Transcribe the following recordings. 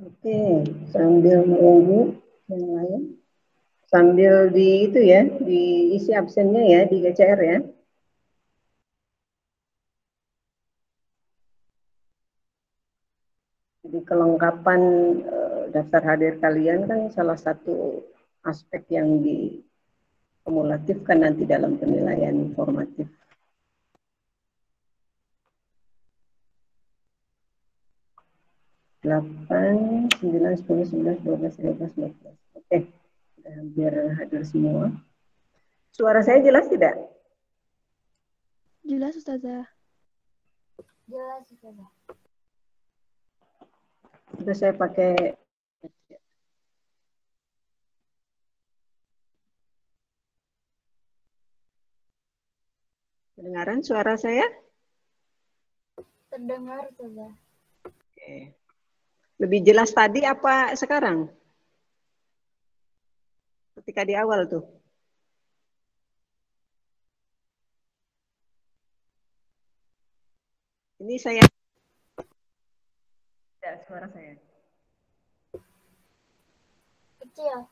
Oke, sambil menunggu yang lain, sambil di itu ya, diisi absennya ya di GCR ya. Jadi kelengkapan daftar hadir kalian kan salah satu aspek yang dikumulatifkan nanti dalam penilaian formatif. 8, 9, 10, 11, 12, 13, 14. Oke, sudah hampir hadir semua. Suara saya jelas tidak? Jelas, Ustazah. Jelas, Ustazah. Itu saya pakai kedengaran suara saya? Terdengar, Ustazah. Oke. Lebih jelas tadi apa sekarang? Ketika di awal tuh. Ini saya tidak suara saya. Kecil.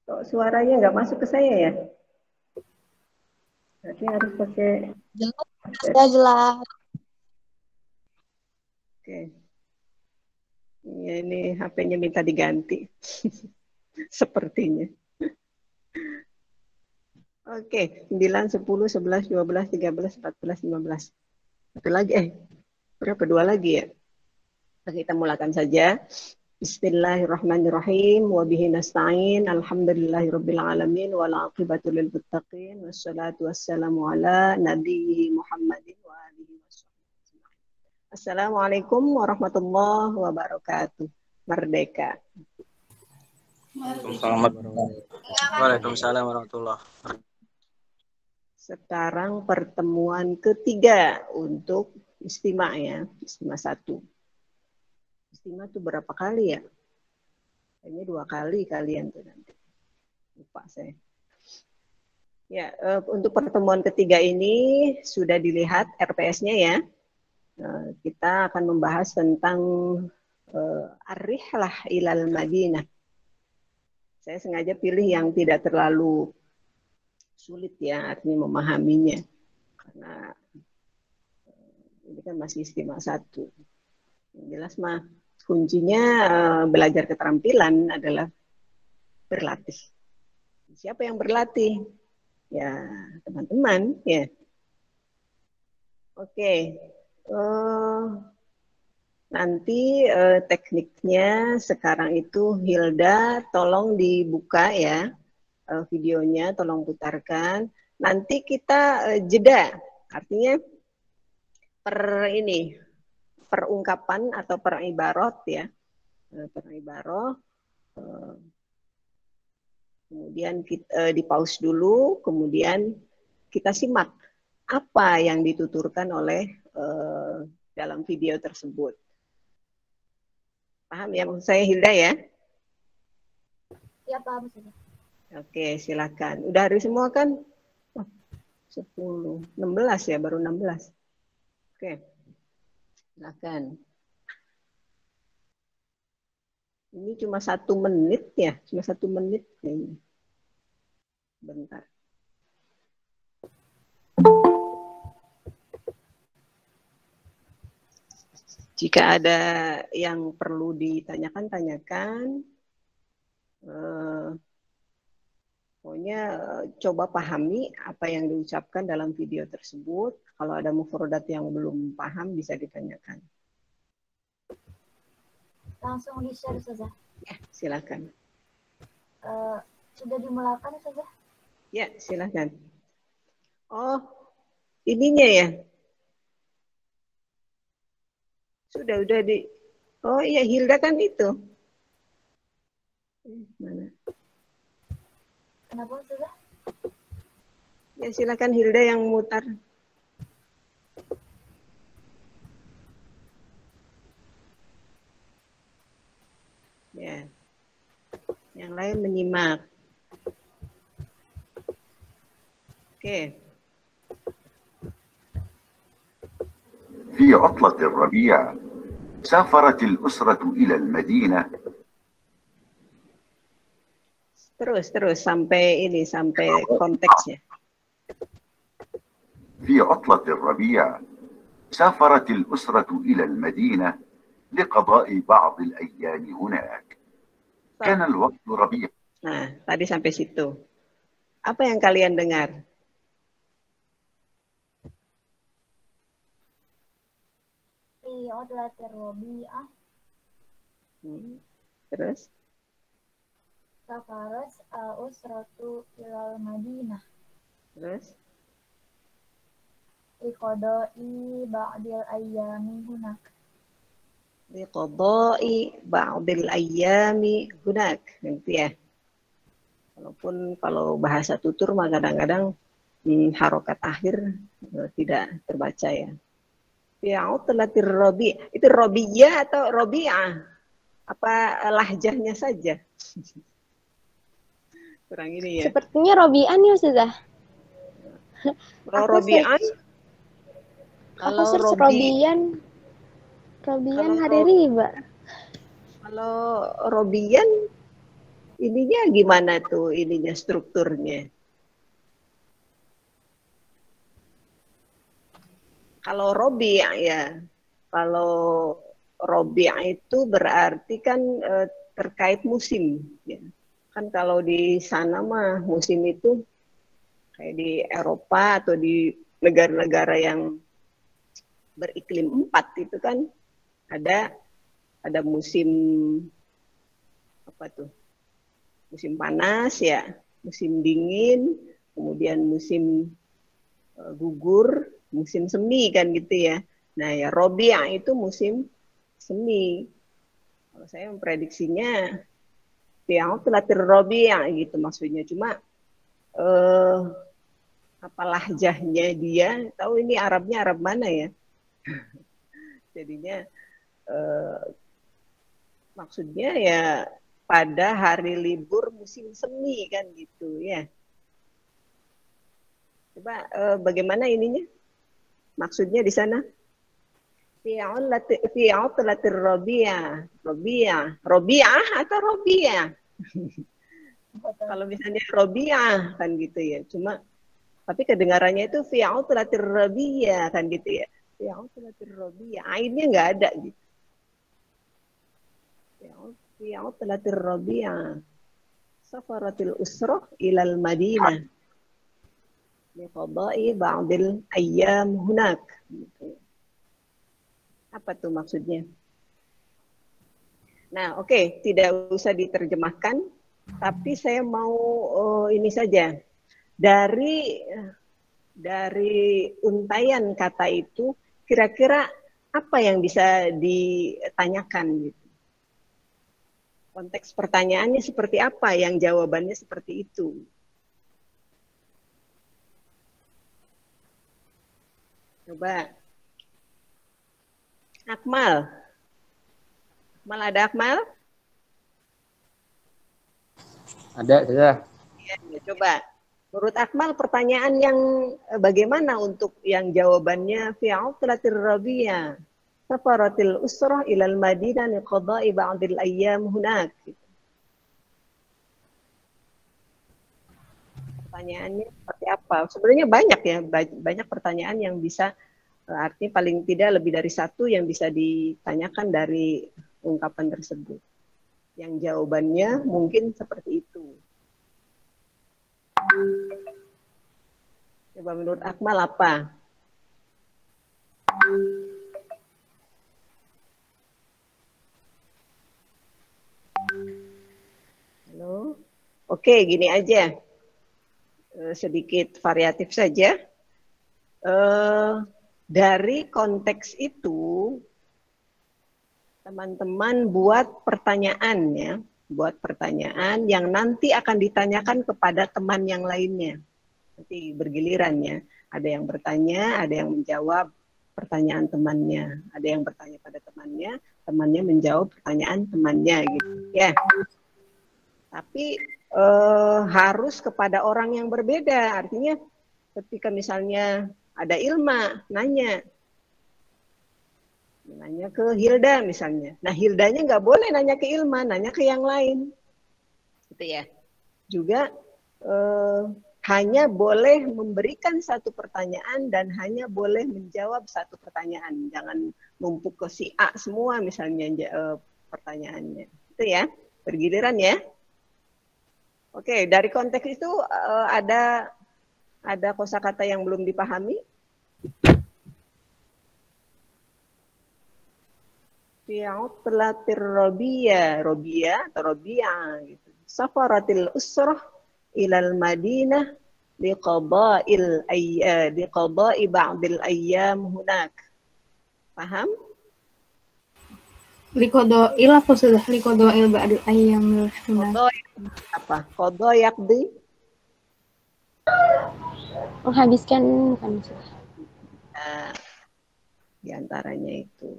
Kok suaranya nggak masuk ke saya ya? Berarti harus pakai. Jelas, ya jelas. Oke. Ya, ini HP-nya minta diganti. Sepertinya. Oke, 9, 10, 11, 12, 13, 14, 15. Satu lagi, berapa? Dua lagi ya? Kita mulakan saja. Bismillahirrahmanirrahim. Wa bihi nasta'in. Alhamdulillahirabbil alamin wal 'aqibatu lil muttaqin wassalatu wassalamu ala nabiyyi Muhammadin wa alihi wasallam. Assalamualaikum warahmatullahi wabarakatuh. Merdeka. Waalaikumsalam warahmatullahi wabarakatuh. Sekarang pertemuan ketiga untuk istimewa ya, istimewa 1. Istimewa itu berapa kali ya? Kayaknya 2 kali kalian tuh nanti. Lupa saya. Ya, untuk pertemuan ketiga ini sudah dilihat RPS-nya ya. Kita akan membahas tentang Ar-Rihlah ilal Madinah. Saya sengaja pilih yang tidak terlalu sulit ya, artinya memahaminya. Karena ini kan masih istimewa 1. Yang jelas mah kuncinya belajar keterampilan adalah berlatih. Siapa yang berlatih? Ya, teman-teman ya. Oke. Nanti tekniknya sekarang itu Hilda tolong dibuka ya videonya, tolong putarkan. Nanti kita jeda, artinya per ungkapan atau per ibarat ya, per ibarat. Kemudian kita di pause dulu, kemudian kita simak apa yang dituturkan oleh dalam video tersebut. Paham ya maksud saya Hilda ya? Ya, paham, Ustazah. Oke, silakan. Udah hari semua kan? 10, 16 ya, baru 16. Oke, silakan. Ini cuma 1 menit ya, cuma 1 menit kayaknya. Bentar. Jika ada yang perlu ditanyakan, tanyakan. Pokoknya coba pahami apa yang diucapkan dalam video tersebut. Kalau ada mufrodat yang belum paham, bisa ditanyakan. Langsung di-share, Ustazah. Ya, silakan. Sudah dimulakan, Ustazah? Ya, silakan. Oh, ininya ya. Sudah di. Oh iya, Hilda kan itu. Mana? Kenapa, Ustazah? Ya, silakan Hilda yang mutar. Ya. Yang lain menyimak. Oke. في عطلة الربيع سافرت الأسرة إلى المدينة. Terus sampai konteksnya. في عطلة الربيع سافرت الأسرة إلى المدينة لقضاء بعض الأيام هناك. كان الوقت ربيع. Nah, tadi sampai situ. Apa yang kalian dengar? في عطلة الربيع Terus? سافرت الأسرة إلى المدينة Terus? لقضاء بعض الأيام هناك. Liqadai ba'dil ayyami hunak, gitu ya. Walaupun kalau bahasa tutur mah kadang-kadang harokat akhir tidak terbaca ya. Fi'utlatir rabi, itu robiyah atau robi'ah? Apa lahjahnya saja? Kurang ini ya. Sepertinya Robian ya Ustazah. Robi'an. Aku search Robian hari riba. Kalau Robian ininya gimana tuh, ininya strukturnya? Kalau Robi' ya, kalau Robi' itu berarti kan terkait musim. Ya. Kan kalau di sana mah musim itu kayak di Eropa atau di negara-negara yang beriklim 4 itu kan ada musim apa tuh? Musim panas ya, musim dingin, kemudian musim gugur, musim semi kan gitu ya. Nah ya Robi' itu musim semi. Kalau saya memprediksinya fi'utlatir Robi' gitu maksudnya. Cuma apa lahjahnya dia, tahu ini Arabnya Arab mana ya. Jadinya maksudnya ya pada hari libur musim semi kan gitu ya. Coba bagaimana ininya? Maksudnya di sana? Fi'utlatir Rabi'ah. Rabi'ah atau Rabi'ah? Kalau misalnya Rabi'ah kan gitu ya. Cuma tapi kedengarannya itu fi'utlatir Rabi'ah kan gitu ya. Fi'utlatir Rabi'ah. Ainnya enggak ada gitu. Fi'utlatir Rabi'ah. Safaratil usrah ilal Madinah. Liqada'i ba'dil ayyam hunak. Gitu. Apa tuh maksudnya? Nah, oke, tidak usah diterjemahkan, tapi saya mau ini saja. Dari untaian kata itu, kira-kira apa yang bisa ditanyakan gitu? Konteks pertanyaannya seperti apa, yang jawabannya seperti itu? Coba. Akmal. Ada Akmal? Ada, sudah. Ya, coba. Menurut Akmal, pertanyaan yang bagaimana untuk yang jawabannya fi'utlatir Rabi'ah. Safaratil usrah ilal Madinah liqada'i ba'dil ayyam hunak. Pertanyaannya seperti apa? Sebenarnya banyak ya, banyak pertanyaan yang bisa, artinya paling tidak lebih dari satu yang bisa ditanyakan dari ungkapan tersebut. Yang jawabannya mungkin seperti itu. Coba menurut Akmal apa? Halo? Oke, gini aja. Sedikit variatif saja. Dari konteks itu, teman-teman buat pertanyaan ya. Buat pertanyaan yang nanti akan ditanyakan kepada teman yang lainnya. Nanti bergiliran ya. Ada yang bertanya, ada yang menjawab pertanyaan temannya. Ada yang bertanya pada temannya, temannya menjawab pertanyaan temannya gitu ya. Tapi harus kepada orang yang berbeda. Artinya ketika misalnya ada Ilma nanya, Nanya ke Hilda misalnya. Nah, Hildanya nggak boleh nanya ke Ilma, nanya ke yang lain. Gitu ya. Juga hanya boleh memberikan satu pertanyaan dan hanya boleh menjawab satu pertanyaan. Jangan numpuk ke si A semua misalnya pertanyaannya. Itu ya, bergiliran ya. Oke, dari konteks itu ada kosakata yang belum dipahami? Fi'utlatir Robiyah atau Robi'ah gitu. Safaratil usrah ilal Madinah liqada'i ba'dil ayyam hunak. Paham? Liqada'il apa sudah? Liqada'il ba'dil ayyam hunak. Apa? Qada yaqdi? Menghabiskan kan sudah. Nah, di antaranya itu.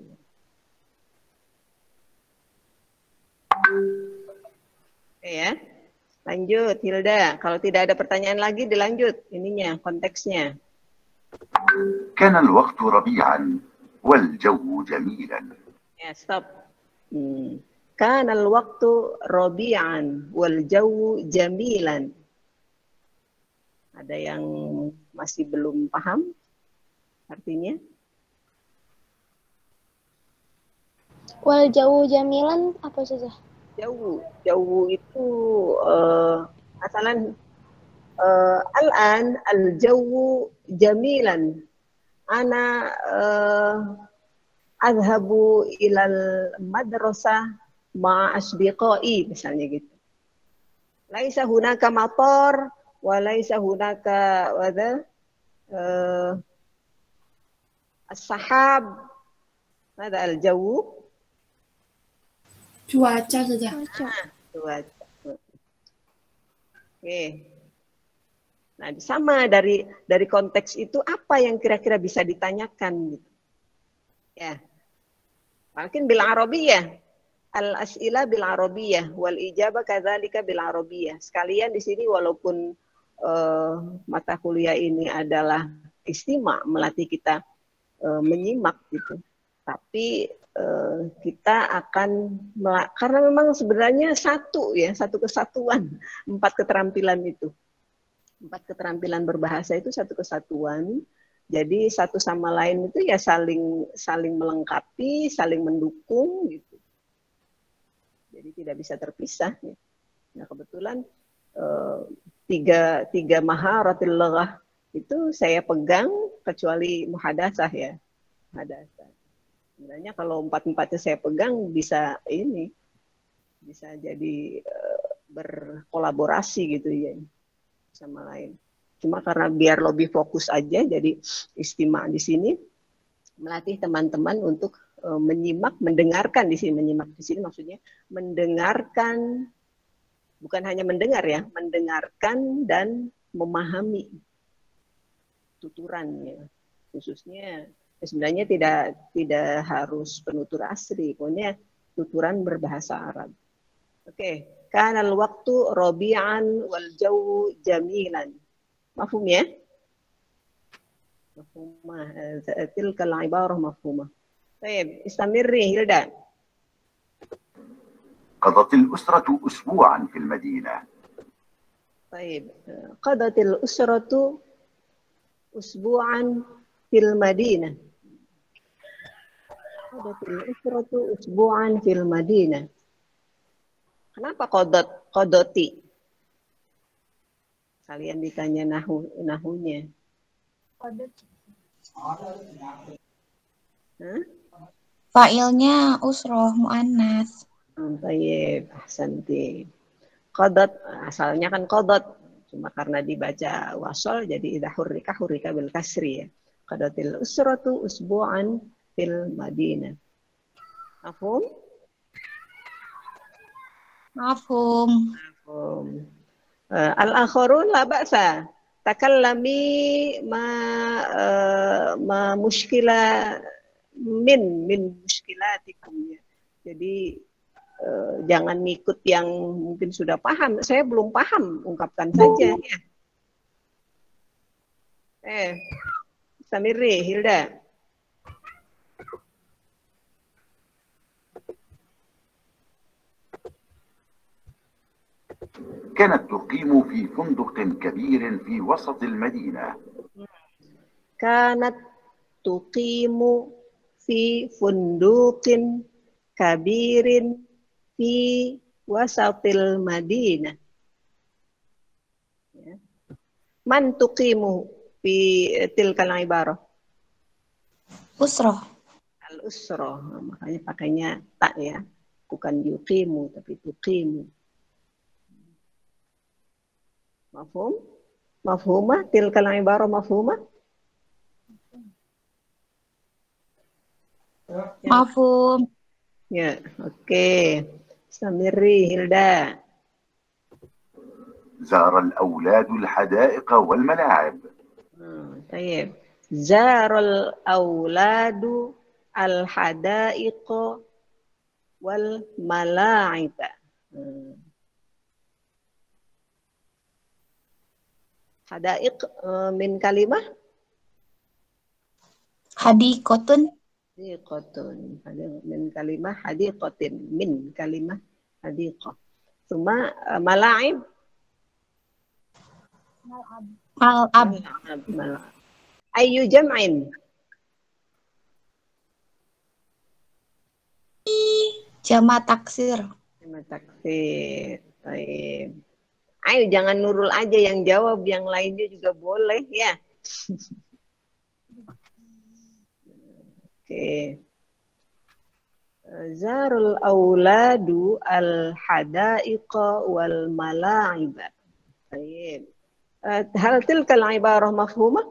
Oke ya. Lanjut Hilda. Kalau tidak ada pertanyaan lagi dilanjut ininya konteksnya. كان الوقت ربيعا والجو جميلا. Ya, stop. كان الوقت ربيعا والجو جميلا. Ada yang masih belum paham artinya? Wal jauh jamilan apa saja? Jauh itu asalan al-an al-jawu jamilan. Ana adhabu ilal madrasah ma asdiqai misalnya gitu. Laisa hunaka matar wa laisa hunaka wada as-sahab. Ada al-jawu Cuaca saja. cuaca. Oke. Nah, sama dari konteks itu apa yang kira-kira bisa ditanyakan gitu. Ya. Mungkin bil Arabiyyah. Al-as'ila bil Arabiyyah wal ijabah kadzalika bil Arabiyyah. Sekalian di sini walaupun mata kuliah ini adalah istima, melatih kita menyimak gitu. Tapi kita akan karena memang sebenarnya satu kesatuan 4 keterampilan itu. 4 keterampilan berbahasa itu satu kesatuan. Jadi satu sama lain itu ya saling melengkapi, saling mendukung gitu. Jadi tidak bisa terpisah. Ya. Nah kebetulan tiga maharatil lughah itu saya pegang kecuali muhadatsah ya. Muhadatsah. Sebenarnya kalau 4-4-nya saya pegang bisa jadi berkolaborasi gitu ya sama lain. Cuma karena biar lebih fokus aja, jadi istimewa di sini melatih teman-teman untuk menyimak, mendengarkan di sini. Menyimak di sini maksudnya mendengarkan, bukan hanya mendengar ya, mendengarkan dan memahami tuturannya, khususnya. Sebenarnya tidak harus penutur asli, pokoknya tuturan berbahasa Arab. Oke, kana al-waqtu rabi'an wal jawu jamilan. Mafhum ya? Mafhumah. Tilka al-ibarah mafhumah. Baik, istamirri Hilda. قضت الأسرة أسبوعا في المدينة. طيب قضت الأسرة أسبوعا في المدينة. Qadatil usratu usbu'an fil Madinah. Kenapa qadati? Kalian ditanya nahunya. Qadati. Fa'ilnya usroh mu'annas. Baik, ahsanti. Qadat asalnya kan qadat, cuma karena dibaca wasal jadi idza hurrika bil kasri ya. Qadatil usratu usbu'an fil Madinah. Mafhum? Mafhum. Al-akharun la ba'sa. Takallami ma mushkila min mushkilatikum ya. Jadi jangan ngikut yang mungkin sudah paham. Saya belum paham, ungkapkan saja ya. Samirri, Hilda. كانت تقيم في فندق كبير في وسط المدينة. كانت تقيم في فندق كبير في وسط المدينة. Man tuqimu fi tilkal ibarah? Usroh. Al-usrah, makanya pakainya tak ya, bukan yuqimu tapi tuqimu. Mafhum? Mafhumah tilkal ibarah mafhumah? Mafhum. Ya, oke. Samiri Hilda. زار الأولاد الحدائق والملاعب. طيب. زار الأولاد الحدائق والملاعب. حدائق من كلمة حديقة. حديقة من كلمة حديقة من كلمة حديقة. ثم ملاعب ملعب. أي جمع؟ Jama taksir. Jama taksir. Baik. Ayo jangan Nurul aja yang jawab, yang lainnya juga boleh ya. Oke. Zarul auladu al-hadaiqa wal mala'ib. Baik. Hal tilkal ibarah mafhumah?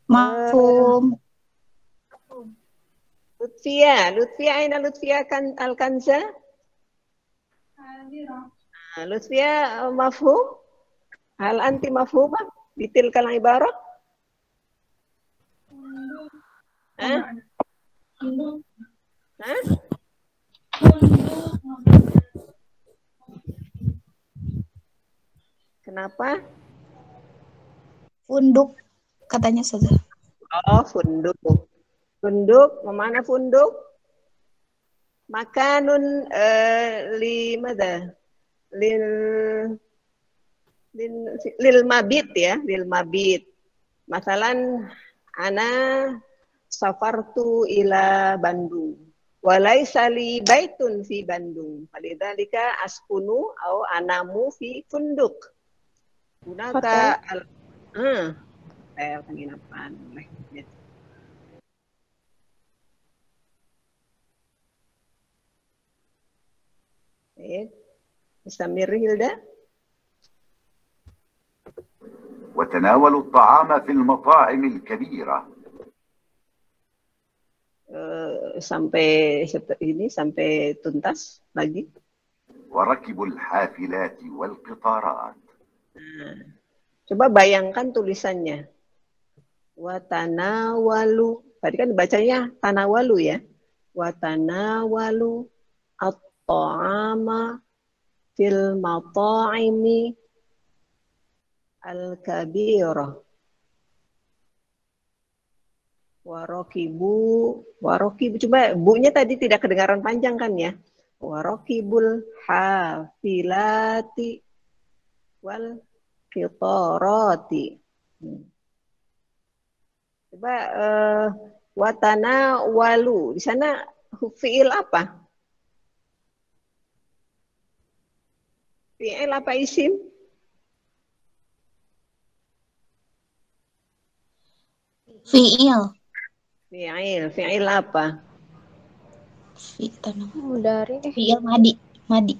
Mafhum. Lutfia, aina Lutfia kan al-kanza? Lutfia mafhum? Hal anti mafhumah di tilkal ibarah? Hah? Hah? Kenapa? Funduk katanya saja. Oh, funduk. Funduk, mana funduk? Makanun limada? Lil mabit ya, lil mabit. Masalan ana safartu ila Bandung. Walaysa li baitun fi Bandung. Falidzalika askunu au anamu fi funduk. Gunaka hotel penginapan. Mustamir Hilda. وتناولوا الطعام في المطاعم الكبيرة. Sampai ini sampai tuntas lagi. وركبوا الحافلات والقطارات. Coba bayangkan tulisannya. Watanawalu. Tadi kan bacanya tanawalu ya. Watanawalu at-ta'ama fil mata'imi al-kabirah. Warokibu. Coba bu-nya tadi tidak kedengaran panjang kan ya. Warokibul hafilati wal qitarati. Coba watana walu. Di sana fi'il apa? Fi'il apa isim? Fi'il. Fi'il apa? Fi'il madi.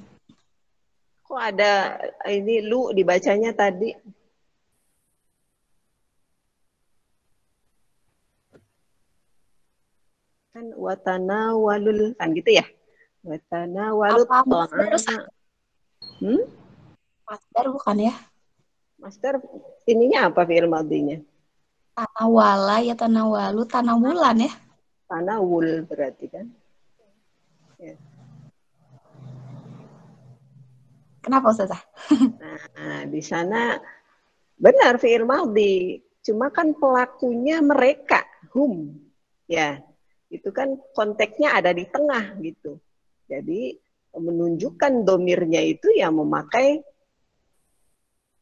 Kok ada ini lu dibacanya tadi? Kan watanawalul kan gitu ya? Watanawalut ta'ama. Masdar bukan ya? Masdar ininya apa fi'il madinya? Tanawala ya tanawalu, tanawulan ya. Tanawul berarti kan? Ya. Kenapa Ustazah? Nah, di sana benar fi'il madhi. Cuma kan pelakunya mereka, hum. Ya, itu kan konteksnya ada di tengah gitu. Jadi menunjukkan domirnya itu ya memakai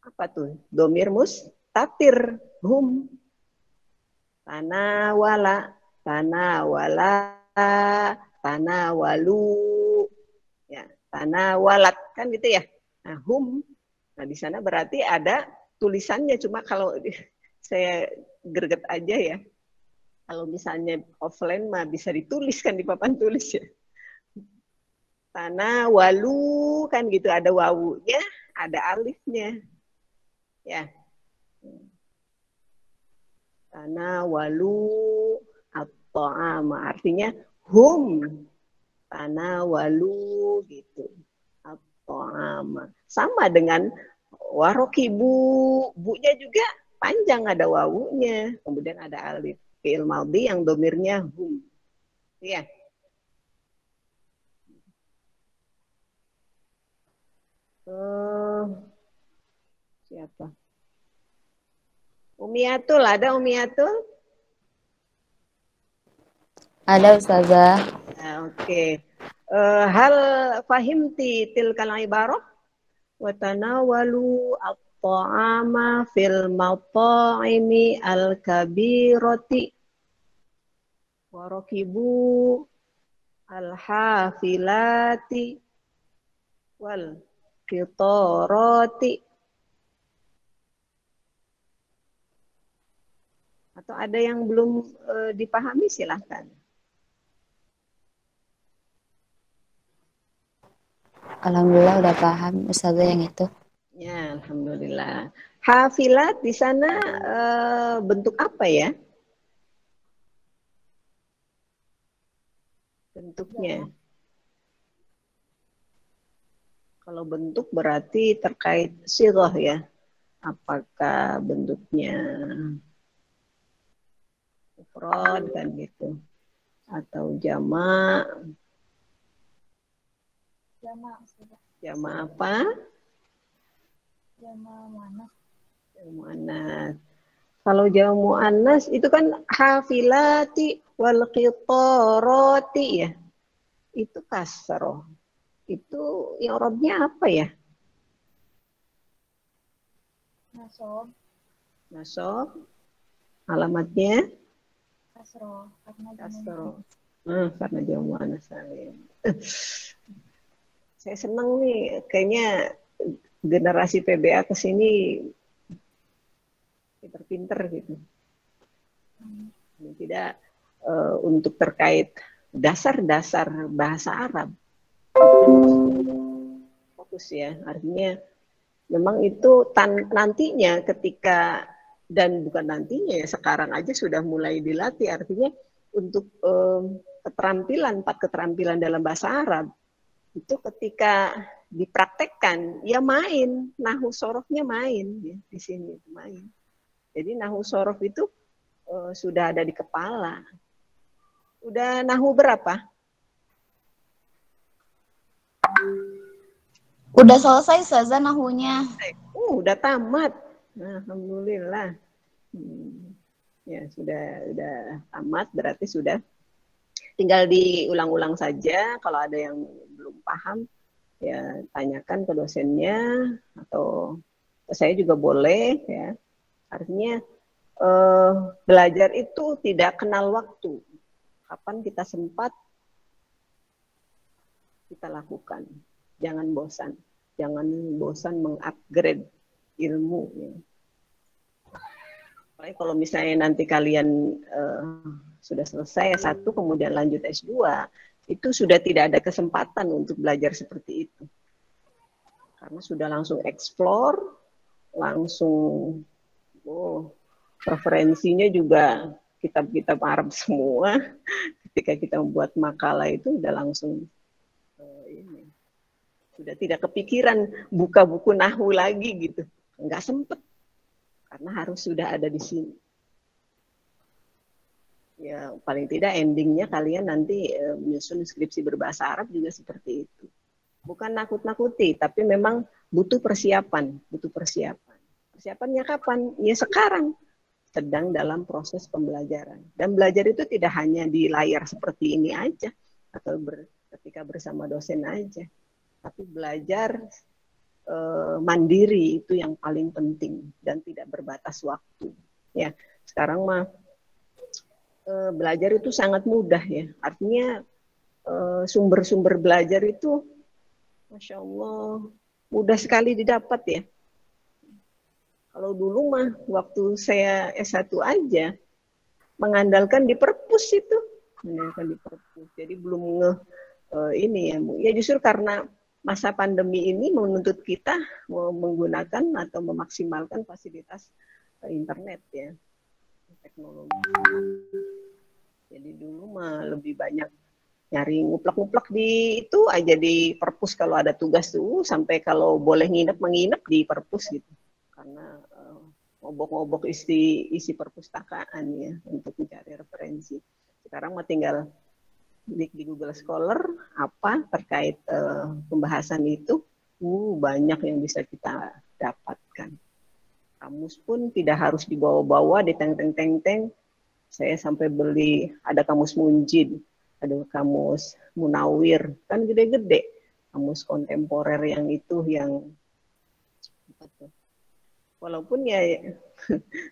apa tuh? Domir mustatir, hum. Tanawala, tanawala, tanawalu, ya, tanawalat, kan gitu ya. Nah, hum. Nah, di sana berarti ada tulisannya, cuma kalau saya greget aja ya. Kalau misalnya offline mah bisa dituliskan di papan tulis ya. Tanawalu, kan gitu, ada wawunya, ada alifnya. Ya. Tanawalu at-ta'ama, artinya hum tanawalu gitu. At-ta'ama. Sama dengan warokibu, bu-nya juga panjang, ada wawunya, kemudian ada alif. Fi'il madhi yang domirnya hum. Iya. Siapa? Umiatul, ada Umiatul? Ada Ustazah. Nah, oke. Hal fahimti tilkal ibarah? Wa tanawalu at-ta'ama fil mata'imi al-kabirati wa rakibu al-hafilati wal qitarati. Atau ada yang belum dipahami, silahkan. Alhamdulillah udah paham Ustazah yang itu. Ya, alhamdulillah. Hafilat di sana bentuk apa ya? Bentuknya. Kalau bentuk berarti terkait sirah ya. Apakah bentuknya mufrad kan gitu, atau jamak? Jamak apa? Jamak muannas. Jamak muannas. Kalau jamak muannas itu kan hafilati wal qitarati ya. Itu kasroh. Itu i'rabnya apa ya? Nasob. Nasob. Alamatnya? Kasroh. Kasroh. Karena jamak muannas salim. Saya senang nih, kayaknya generasi PBA ke sini pinter-pinter gitu. Tidak untuk terkait dasar-dasar bahasa Arab. Fokus ya, artinya memang itu nantinya ketika, dan bukan nantinya ya, sekarang aja sudah mulai dilatih, artinya untuk keterampilan, 4 keterampilan dalam bahasa Arab, itu ketika dipraktekkan, ya main, nahu sorofnya main, ya, di sini main. Jadi nahu sorof itu sudah ada di kepala. Udah nahu berapa? Udah selesai Ustazah nahunya. Udah tamat. Nah, alhamdulillah. Ya, sudah tamat, berarti sudah. Tinggal diulang-ulang saja. Kalau ada yang belum paham, ya tanyakan ke dosennya, atau saya juga boleh ya. Artinya belajar itu tidak kenal waktu. Kapan kita sempat, kita lakukan. Jangan bosan mengupgrade ilmu. Ya. Kalau misalnya nanti kalian sudah selesai S1, kemudian lanjut S2, itu sudah tidak ada kesempatan untuk belajar seperti itu. Karena sudah langsung explore, langsung referensinya juga kitab-kitab Arab semua. Ketika kita membuat makalah itu udah langsung ini. Sudah tidak kepikiran buka buku nahwu lagi gitu. Nggak sempet. Karena harus sudah ada di sini. Ya, paling tidak endingnya kalian nanti menyusun skripsi berbahasa Arab juga seperti itu. Bukan nakut-nakuti, tapi memang butuh persiapan. Persiapannya kapan? Ya sekarang. Sedang dalam proses pembelajaran. Dan belajar itu tidak hanya di layar seperti ini aja. Atau ketika bersama dosen aja. Tapi belajar mandiri itu yang paling penting dan tidak berbatas waktu. Ya, sekarang mah belajar itu sangat mudah ya. Artinya sumber-sumber belajar itu, Masya Allah, mudah sekali didapat ya. Kalau dulu mah waktu saya S1 aja, mengandalkan di perpus itu. Mengandalkan di perpus. Jadi belum ini ya Bu. Ya justru karena masa pandemi ini menuntut kita menggunakan atau memaksimalkan fasilitas internet ya. Teknologi. Jadi dulu mah lebih banyak nyari nguplek-nguplek di itu aja di perpus kalau ada tugas tuh, sampai kalau boleh nginep menginep di perpus gitu, karena ngobok-ngobok isi perpustakaan ya untuk mencari referensi. Sekarang mah tinggal di Google Scholar apa terkait pembahasan itu, banyak yang bisa kita dapatkan. Kamus pun tidak harus dibawa-bawa di teng-teng. Saya sampai beli, ada kamus Munjid, ada kamus Munawir, kan gede-gede. Kamus kontemporer yang itu, yang apa tuh? Walaupun ya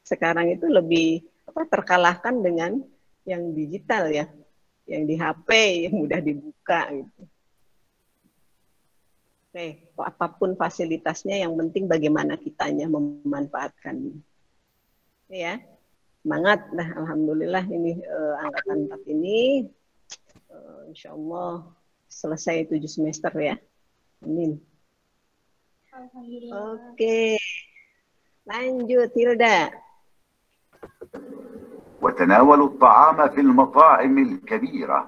sekarang itu lebih terkalahkan dengan yang digital ya, yang di HP yang mudah dibuka gitu. Oke, apapun fasilitasnya, yang penting bagaimana kitanya memanfaatkannya. Ya, semangat. Nah, alhamdulillah ini angkatan 4 ini insya Allah selesai 7 semester ya. Amin. Oke. Lanjut, Hilda. وتناولوا الطعام في المطاعم الكبيرة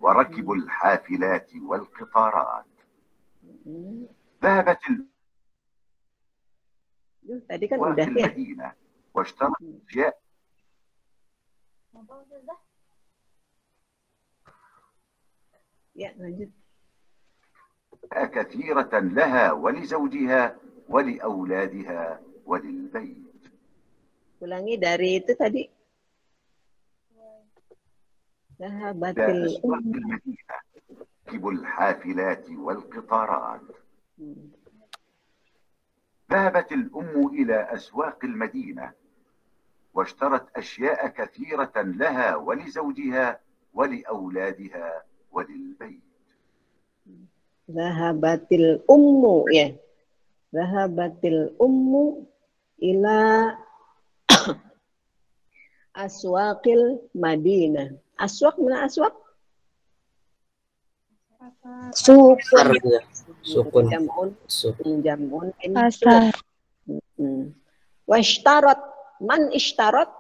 وركبوا الحافلات والقطارات. ذهبت tadi kan udah ya. المدينة واشترت أشياء Ya, lanjut. كثيرة لها ولزوجها ولأولادها وللبيت. Ulangi dari itu tadi. Zahabatil المدينة ركبوا الحافلات والقطارات. ذهبت الأم إلى أسواق المدينة واشترت أشياء كثيرة لها ولزوجها ولأولادها وللبيت. Zahabatil ummu ya. Zahabatil ummu ila aswaqil Madinah. Aswaq mana aswaq? Sukun. Sukun. Jamun. Pasar. Washtarat. Man ishtarat?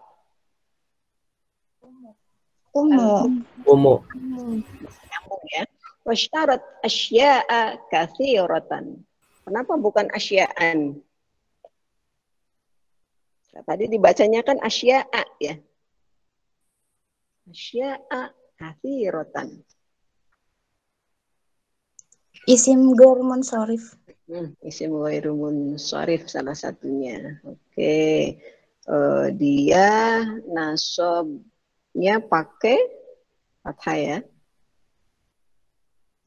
Umum. Nyambung ya. Washtarat asya'a katsiratan. Kenapa bukan asya'an? Nah, tadi dibacanya kan asya'a ya. Asya'a katsiratan. Isim ghair munsharif. Isim ghair munsharif salah satunya. Oke. Dia nasabnya pakai fathah ya.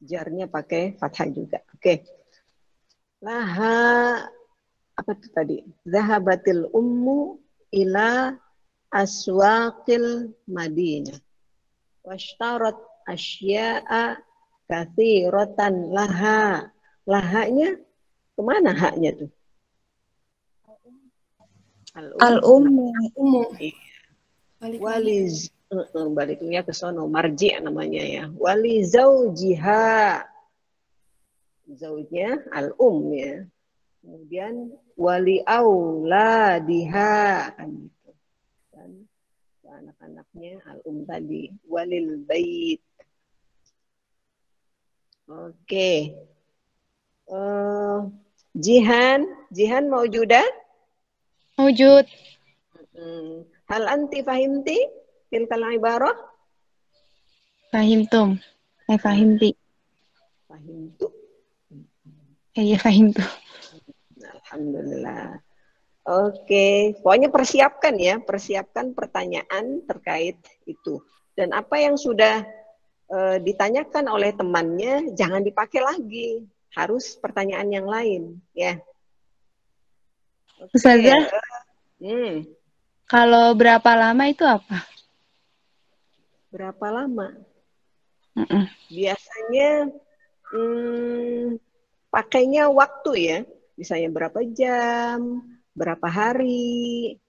Jarnya pakai fathah juga. Oke. Laha, apa itu tadi? Zahabatil ummu ila aswaqil Madinah. Washtarat asya'a katsiratan laha. Lahanya kemana haknya tuh? Al-ummu. Waliz baliknya ke sono, marji namanya ya. Wali zaujiha, zaujnya al-um ya. Kemudian wali auladiha kan gitu. Dan anak-anaknya al-um tadi, walil bait. Oke. Jihan maujudah? Wujud. Hal anti fahimti tilkal ibarah? Fahimtum. Fahimti. Fahimtu. Iya, fahimtu. Alhamdulillah. Oke, pokoknya persiapkan ya, persiapkan pertanyaan terkait itu. Dan apa yang sudah ditanyakan oleh temannya, jangan dipakai lagi. Harus pertanyaan yang lain, ya. Oke. Ustazah, kalau berapa lama itu apa? Berapa lama? Mm-mm. Biasanya pakainya waktu ya. Misalnya berapa jam, berapa hari,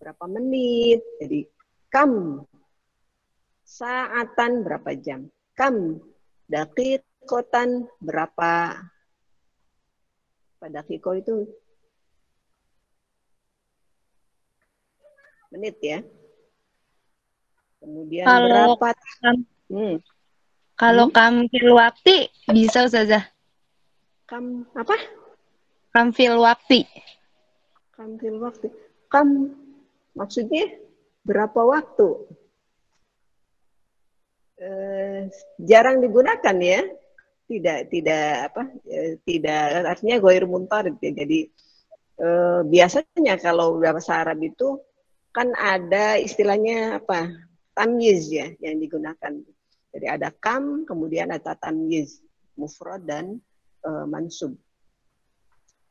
berapa menit. Jadi kam saatan berapa jam, kam dakikotan berapa, pada dakiko itu menit ya. Kemudian Kalau berapa kalau kam fil wakti bisa Ustazah. kam apa? Kam fil wakti. Kam fil waktu. Kam maksudnya berapa waktu? Jarang digunakan ya. Tidak artinya ghair muntarid ya. Jadi biasanya kalau bahasa Arab itu kan ada istilahnya apa? Tamyiz ya yang digunakan. Jadi ada kam, kemudian ada tamyiz, mufrad dan mansub.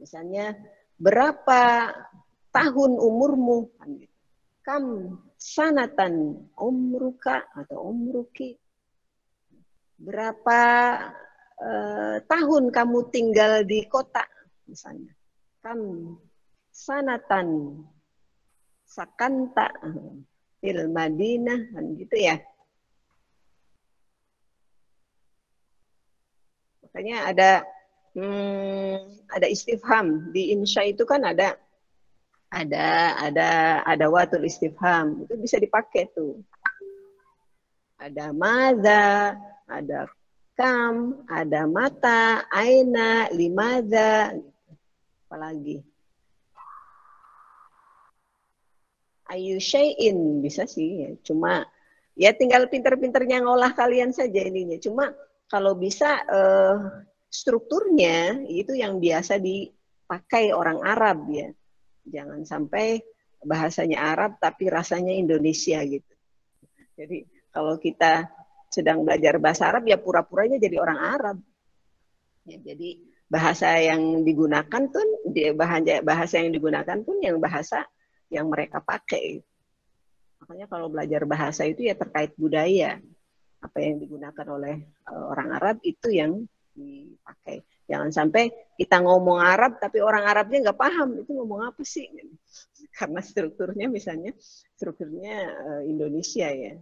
Misalnya berapa tahun umurmu? Kam sanatan umruka atau umruki. Berapa tahun kamu tinggal di kota misalnya. Kam sanatan sakanta fil Madinah kan gitu ya. Makanya ada istifham di insya itu kan ada watul istifham, itu bisa dipakai tuh. Ada madza, ada kam, ada mata, aina, limadza, apalagi ayu syai'in bisa sih ya. Cuma ya tinggal pinter-pinternya ngolah kalian saja ininya. Cuma kalau bisa strukturnya itu yang biasa dipakai orang Arab ya. Jangan sampai bahasanya Arab tapi rasanya Indonesia gitu. Jadi kalau kita sedang belajar bahasa Arab ya pura-puranya jadi orang Arab. Ya, jadi bahasa yang digunakan pun bahasa yang digunakan pun yang bahasa yang mereka pakai. Makanya kalau belajar bahasa itu ya terkait budaya. Apa yang digunakan oleh orang Arab itu yang dipakai. Jangan sampai kita ngomong Arab tapi orang Arabnya nggak paham itu ngomong apa sih? Karena strukturnya misalnya Indonesia ya.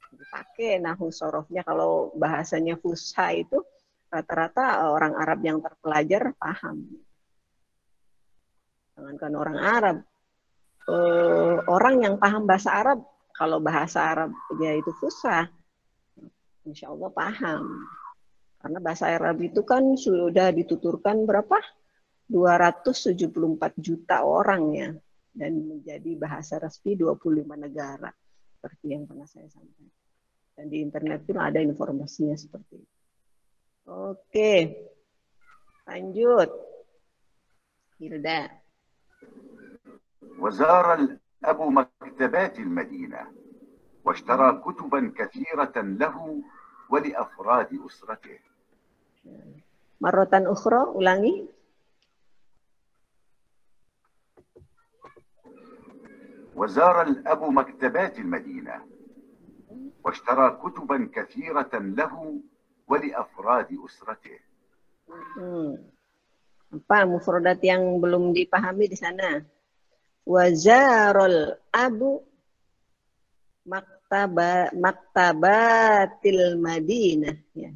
Dipakai nahu sorofnya kalau bahasanya fusha itu rata-rata orang Arab yang terpelajar paham. Jangankan orang Arab, orang yang paham bahasa Arab kalau bahasa Arabnya itu fusha, insya Allah paham. Karena bahasa Arab itu kan sudah dituturkan berapa? 274 juta orang ya. Dan menjadi bahasa resmi 25 negara. Seperti yang pernah saya sampaikan. Dan di internet pun ada informasinya seperti itu. Oke. Lanjut. Hilda. وزار الأب مكتبات المدينة واشترى كتبا كثيرة له ولأفراد أسرته. Marrotan ukhra, ulangi. وزار الأب مكتبات المدينة واشترى كتبا كثيرة له ولأفراد أسرته. Apa mufradat yang belum dipahami di sana? Wazarul abu maktabatil Madinah ya.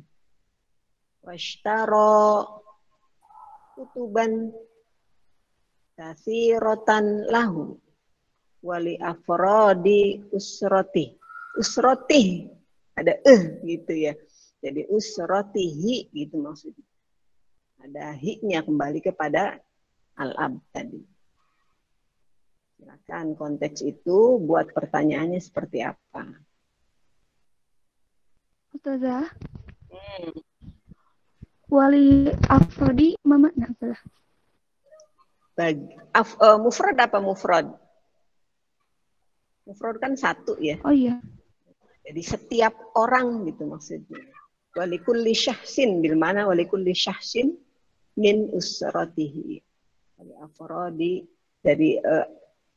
Washtara kutuban katsiratan lahu wali afrodi usroti. Usroti ada gitu ya. Jadi usrotihi gitu maksudnya. Ada hi-nya kembali kepada al-ab tadi. Silakan konteks itu buat pertanyaannya seperti apa. Ustazah. Wali afrodi mama Ustazah. Mufrad apa mufrad? Mufrad kan satu ya. Oh iya. Jadi setiap orang gitu maksudnya. Walikulli syahsin bil mana walikulli syahsin min usratihi. Dari afrodi dari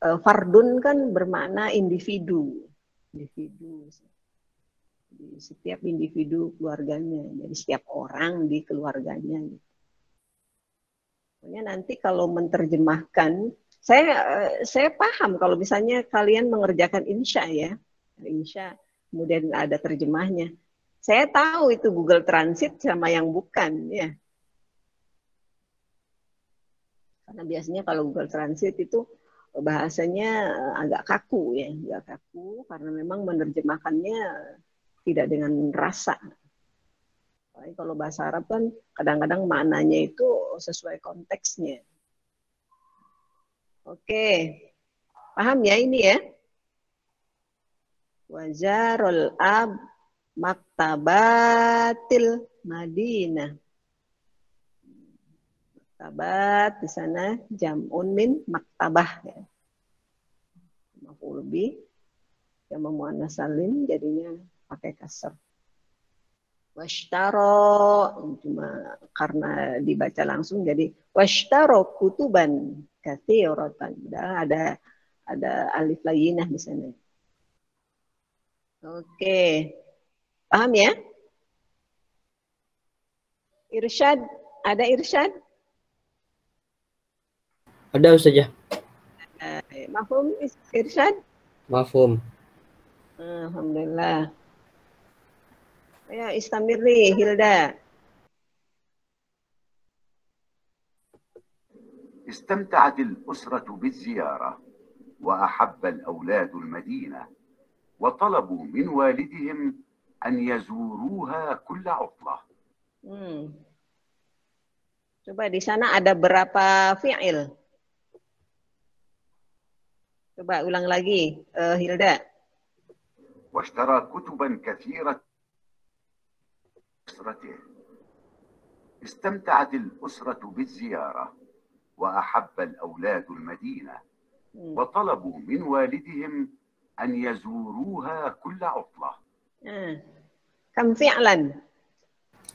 fardun kan bermakna individu. Individu. Jadi setiap individu keluarganya. Jadi setiap orang di keluarganya. Pokoknya nanti kalau menerjemahkan, saya paham kalau misalnya kalian mengerjakan insya ya, insya, kemudian ada terjemahnya. Saya tahu itu Google Translate sama yang bukan ya. Karena biasanya kalau Google Translate itu bahasanya agak kaku ya, agak kaku karena memang menerjemahkannya tidak dengan rasa. Kalau bahasa Arab kan kadang-kadang maknanya itu sesuai konteksnya. Oke, paham ya ini ya? Wajarul ab maktabatil Madinah. Maktabat di sana jam'un min maktabah ya. Maf'ul bih yang muannas salim jadinya pakai kasar. Washtaro cuma karena dibaca langsung jadi washtaro kutuban katsiratan. Ada alif layyinah di sana. Oke. Paham ya? Irsyad, ada irsyad? Ada Ustazah. Mafhum irsyad? Mafhum. Alhamdulillah. Ya, istamiri Hilda. استمتعت الأسرة بالزيارة وأحب الأولاد المدينة وطلبوا من والدهم أن يزوروها كل عطلة. Coba di sana ada berapa fi'il? Coba ulang lagi, Hilda. واشترى كتبا كثيرة أسرته. استمتعت الأسرة بالزيارة وأحب الأولاد المدينة وطلبوا من والدهم أن يزوروها كل عطلة. كم فعلا؟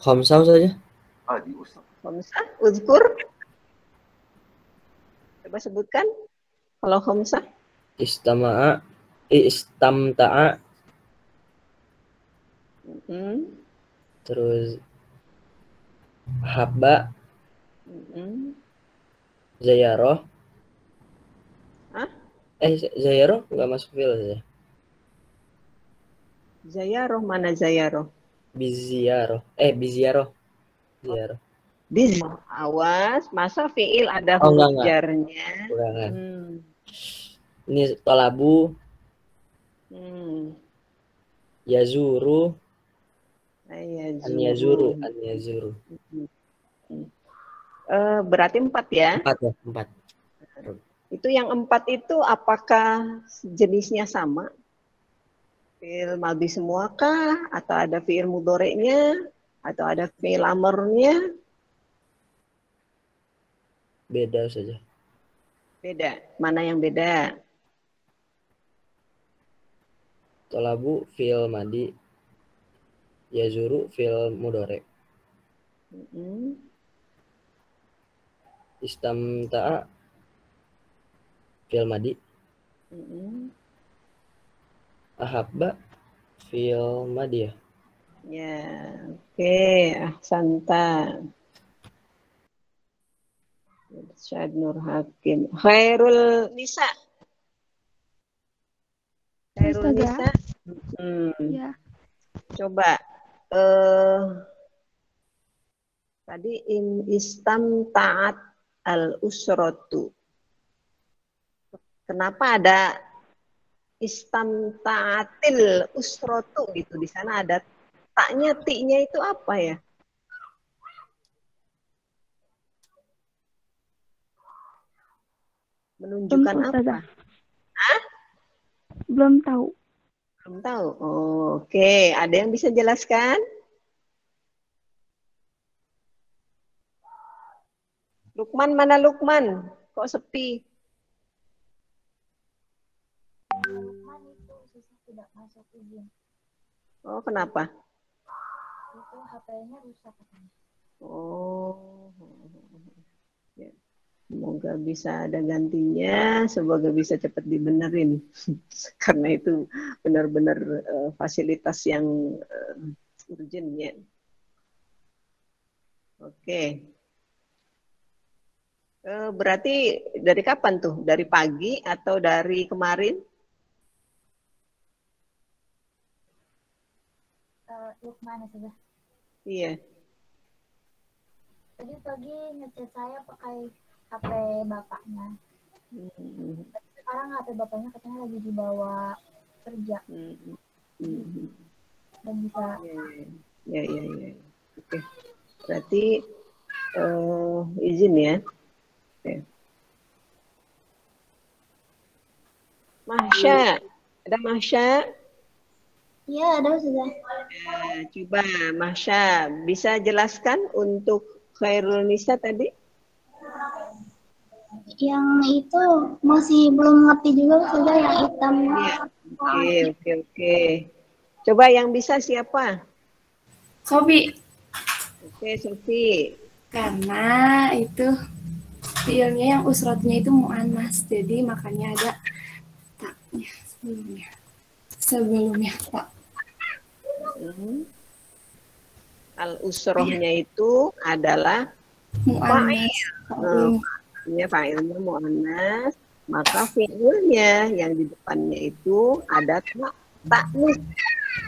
Khamsah saja. هذه أسرة. Khamsah, uzkur. Coba sebutkan. Kalau khamsah. Istamta'a. Terus habba. Zayaroh. Zayaroh nggak masuk fil ya? Zayaroh mana zayaroh? Biziyaroh. Biziyaroh. Ziyaroh. Awas, masa fiil ada Oh, huruf enggak. jarnya? Ini tolabu. Yazuru. An yazuru. Berarti 4 ya? 4 ya, 4. Itu yang 4 itu apakah jenisnya sama? Fiil madhi semua kah? Atau ada fiil mudhari'nya? Atau ada fiil amrnya? Beda saja. Beda. Mana yang beda? Tolabu fiil madi. Yazuru fiil mudhari'. Istamta'a fiil madi. Ahabba fiil madi ya. Ya, oke, ahsanta. Syed Nur Hakim. Khairul Nisa. Khairul Nisa. Ya. Coba. Tadi istamta'at al-usratu. Kenapa ada istamta'atil usratu gitu? Di sana ada taknya, ti-nya itu apa ya? Menunjukkan apa? Hah? Belum tahu. Belum tahu. Oh, oke, ada yang bisa jelaskan? Lukman, mana Lukman? Kok sepi? Lukman itu susah tidak masuk izin. Oh, kenapa? Itu HP-nya rusak katanya. Oh, ya. Semoga bisa ada gantinya, semoga bisa cepat dibenerin. Karena itu benar-benar fasilitas yang urgent ya. Oke. Berarti dari kapan tuh? Dari pagi atau dari kemarin? Lukman sudah. Iya. Tadi pagi ngechat saya pakai HP bapaknya. Sekarang HP bapaknya katanya lagi dibawa kerja. Dan bisa. Ya. Oke. Berarti izin ya. Oke. Mahsya, ada Mahsya? Iya, ada sudah. Coba Mahsya bisa jelaskan untuk Khairul Nisa tadi? Yang itu masih belum ngerti juga sudah yang hitam. Iya. Oke. Coba yang bisa siapa? Sobi. Oke, Sofi. Karena itu fiilnya yang usrotnya itu mu'annas, jadi makanya ada taknya sebelumnya tak. Al-usrohnya itu adalah mu'annas. Fa'ilnya mu'annas, maka fi'ilnya yang di depannya itu ada ta'nis.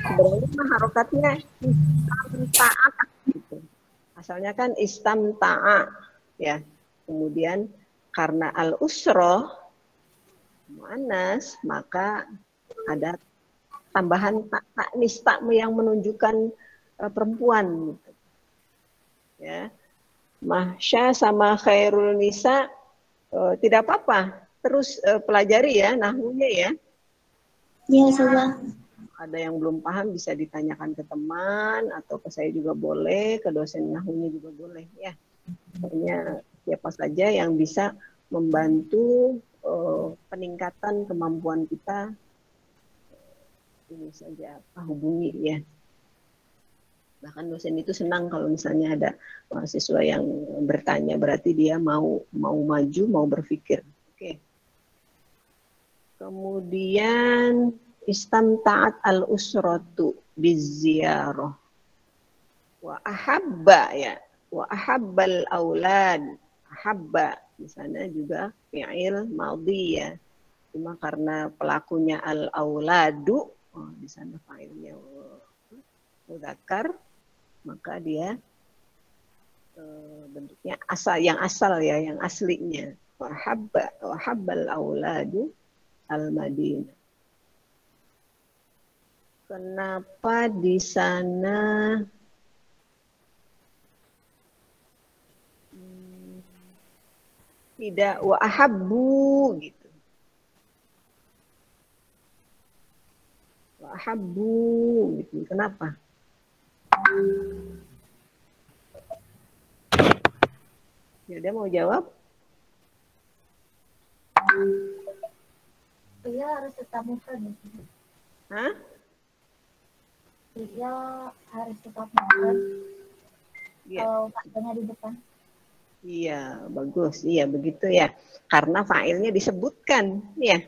Sebenarnya harokatnya istamta'a gitu. Asalnya kan istamta'a ya. Kemudian karena al-usroh mu'annas, maka ada tambahan taknis yang menunjukkan perempuan gitu. Ya. Mahsya sama Khairul Nisa tidak apa-apa. Terus pelajari ya nahwunya ya. Iya, sudah. Ada yang belum paham bisa ditanyakan ke teman atau ke saya juga boleh, ke dosen nahwunya juga boleh ya. Pokoknya siapa saja yang bisa membantu peningkatan kemampuan kita ini saja hubungi ya. Bahkan dosen itu senang kalau misalnya ada mahasiswa yang bertanya, berarti dia mau maju, mau berpikir. Oke. Kemudian istamta'at al-usratu bizziarah. Wa ahabba ya. Wa ahabbal aulad. Ahabba di sana juga fi'il madhi ya. Cuma karena pelakunya al-auladu, di sana fa'ilnya mudzakkar, maka dia bentuknya yang asal ya, yang aslinya. Wa habbal auladu al-Madinah. Kenapa di sana tidak wa ahabbu gitu? Wa ahabbu gitu. Kenapa? Ya, dia mau jawab? Iya, harus tetap mufrad. Hah? Iya, harus tetap mufrad. Ya. Kalau faktanya di depan. Iya, bagus. Iya, begitu ya. Karena fa'ilnya disebutkan, ya.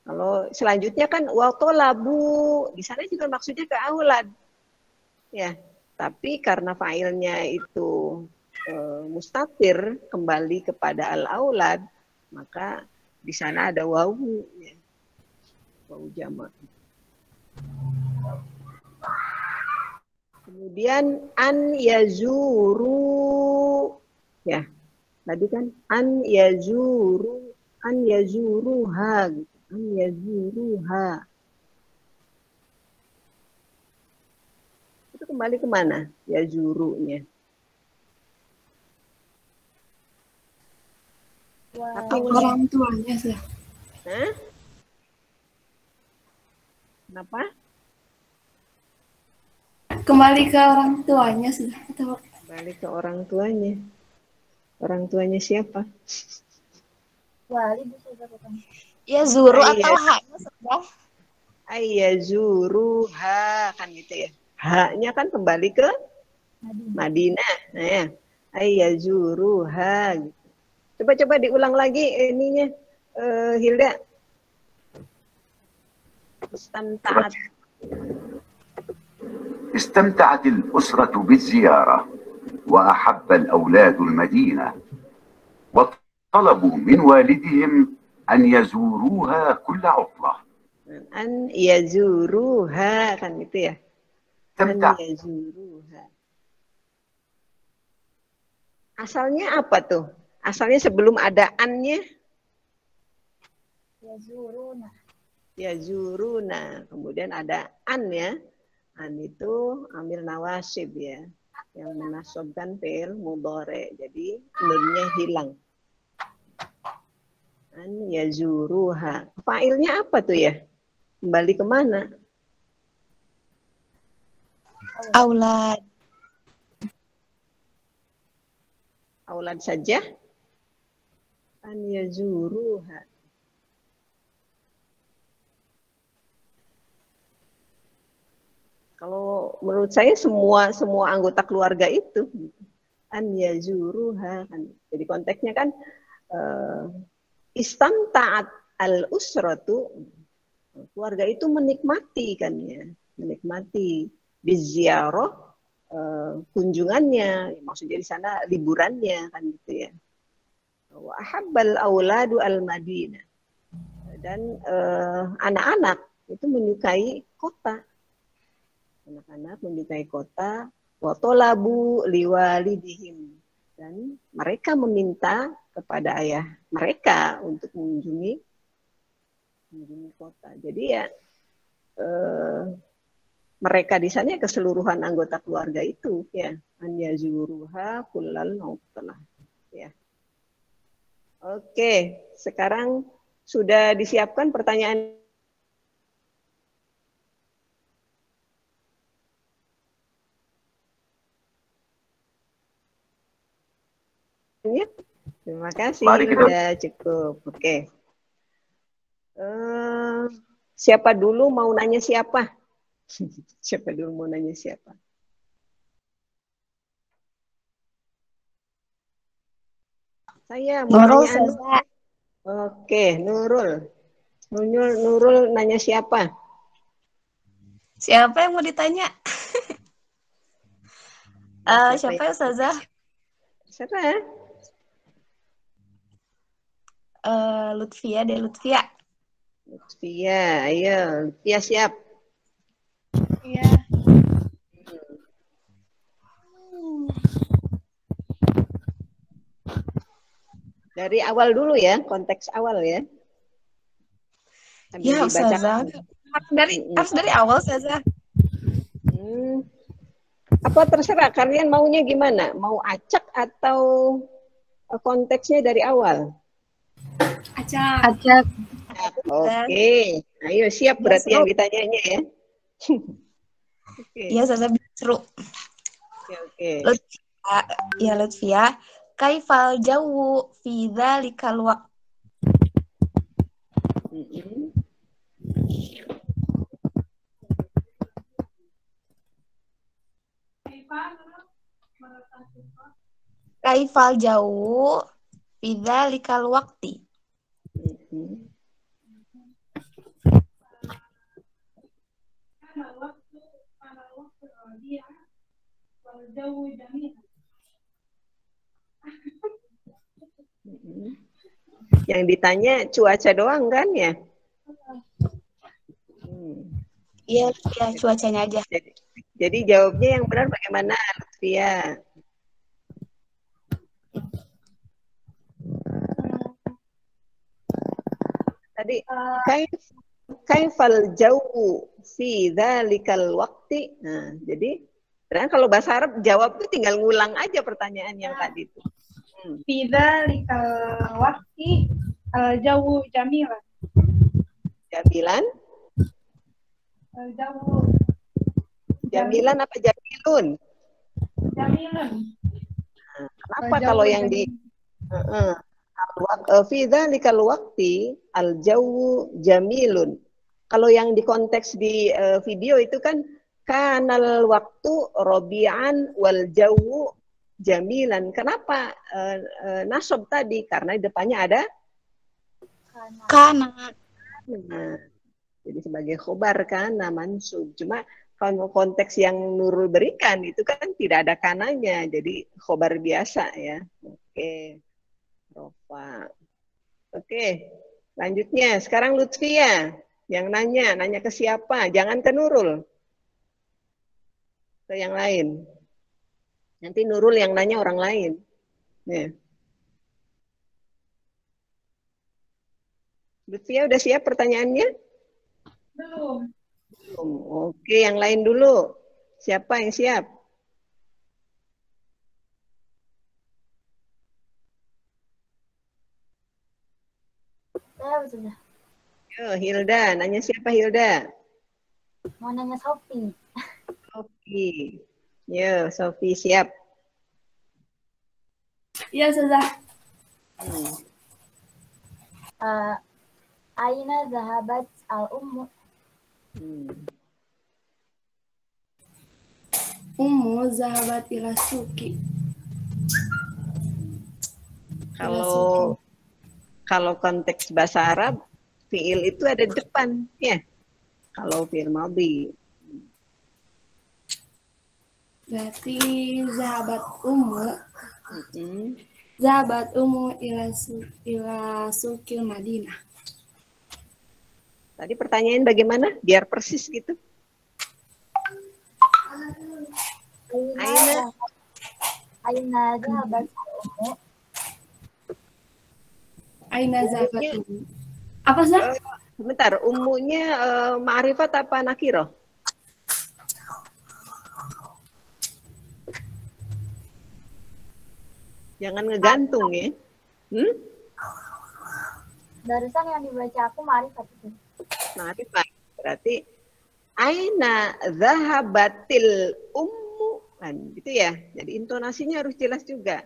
Kalau selanjutnya kan wa tolabu, di sana juga maksudnya ke aulad. Ya, tapi karena fa'ilnya itu mustatir kembali kepada al-aulad, maka di sana ada wawu, ya. Wawu jamak. Kemudian an yazuru, ya. Tadi kan an yazuruha, gitu. An yazuruha. Itu kembali kemana? Yazurunya. Orang tuanya sih. Hah? Kenapa? Kembali ke orang tuanya sudah. Kembali ke orang tuanya. Orang tuanya siapa? Wali bisa bukan? Ya zuru atau haknya sudah. Ayyazuruha, kan gitu ya. Ha-nya kan kembali ke Madinah. Nah, ya. Ayyazuruha. Gitu. Coba-coba diulang lagi ininya, Hilda. استمتعت الأسرة بالزيارة وأحب الأولاد المدينة وطلبوا من والدهم أن يزوروها كل عطلة. An yazuruha, kan gitu ya. An yazuruha. Asalnya apa tuh? Asalnya sebelum ada an-nya? Yazuruna. Yazuruna. Kemudian ada an ya. An itu amil nawasib ya. Yang menasobkan fi'il mudhari. Jadi nunnya hilang. An yazuruha. Fa'ilnya apa tuh ya? Kembali kemana? Aulad. Aulad saja. An yazuruha. Kalau menurut saya semua anggota keluarga itu an yazuruha kan. Jadi konteksnya kan istamta'at al-usratu, keluarga itu menikmati kan ya, menikmati biziarah kunjungannya, maksudnya di sana liburannya kan gitu ya. Wa ahabbal auladu al-Madinah, dan anak-anak itu menyukai kota. Anak-anak menyukai kota, wa talabu liwalidihim, dan mereka meminta kepada ayah mereka untuk mengunjungi kota. Jadi ya mereka di sana keseluruhan anggota keluarga itu ya, an yazuruha kullal mautalah ya. Oke, sekarang sudah disiapkan pertanyaan. Terima kasih, sudah cukup. Oke. Siapa dulu mau nanya siapa? Siapa dulu mau nanya siapa? Saya mau Nurul, nanya Anu. Oke, Nurul. Nurul nanya siapa? Siapa yang mau ditanya? Siapa ya, Ustazah? Siapa? Lutfia deh, Lutfia. Lutfia, ayo. Lutfia siap. Iya. Dari awal dulu ya, konteks awal ya. Sambil Ya, Ustazah. Harus dari awal, Ustazah. Apa terserah, kalian maunya gimana? Mau acak atau konteksnya dari awal? Acak. Oke. Ayo siap berarti yang ditanyanya ya. Iya, Ustazah, seru. Oke. Lutfia, ya Lutfia. Kaifal jawu fi dzalikal waqt. Kaifal jawu fi dzalikal waqti. Yang ditanya cuaca doang kan ya? Iya, ya, cuacanya aja. Jadi jawabnya yang benar bagaimana, Lutfia? Tadi kaifal jawu fi dzalikal waqti. Nah, jadi karena kalau bahasa Arab jawab itu tinggal ngulang aja pertanyaan yang tadi itu. Fi dzalikal waqti jawu jamilan. Jamilan? Jawu Jamilan apa jamilun? jamilan. Nah, kenapa kalau yang di fi dzalikal waqti al jawu jamilun? Kalau yang di konteks di video itu kan kanal waktu robian wal jawu jamilan. Kenapa nasab tadi? Karena di depannya ada Kana. nah, jadi sebagai khobar kan mansub. Cuma kalau konteks yang Nurul berikan itu kan tidak ada kananya, jadi khobar biasa ya. Oke, Rofa. Oke, lanjutnya sekarang Lutfia yang nanya ke siapa? Jangan ke Nurul, ke yang lain. Nanti Nurul yang nanya orang lain. Ya. Lutfia udah siap pertanyaannya? Belum. Belum. Oke, yang lain dulu. Siapa yang siap? Saya sudah Yo, Hilda. Nanya siapa Hilda? mau nanya Sophie. Oke. Yo, Sofi siap. Iya, sudah. Aina zahabat al-ummu. Ummu zahabat ila suki. Kalau konteks bahasa Arab, fiil itu ada di depan, ya. Kalau fiil madhi. Berarti zahabat ummu. Zahabat ummu ila sukil Madinah. Tadi pertanyaan bagaimana? Biar persis gitu. Aina zahabat al-ummu. Aina zahabat ummu. Apa sih? Sebentar, ummunya ma'rifat apa nakirah? Jangan ngegantung ya. Barusan yang dibaca aku ma'rifat itu. Ma'rifat. Berarti aina zahabatil ummu kan gitu ya. Jadi intonasinya harus jelas juga.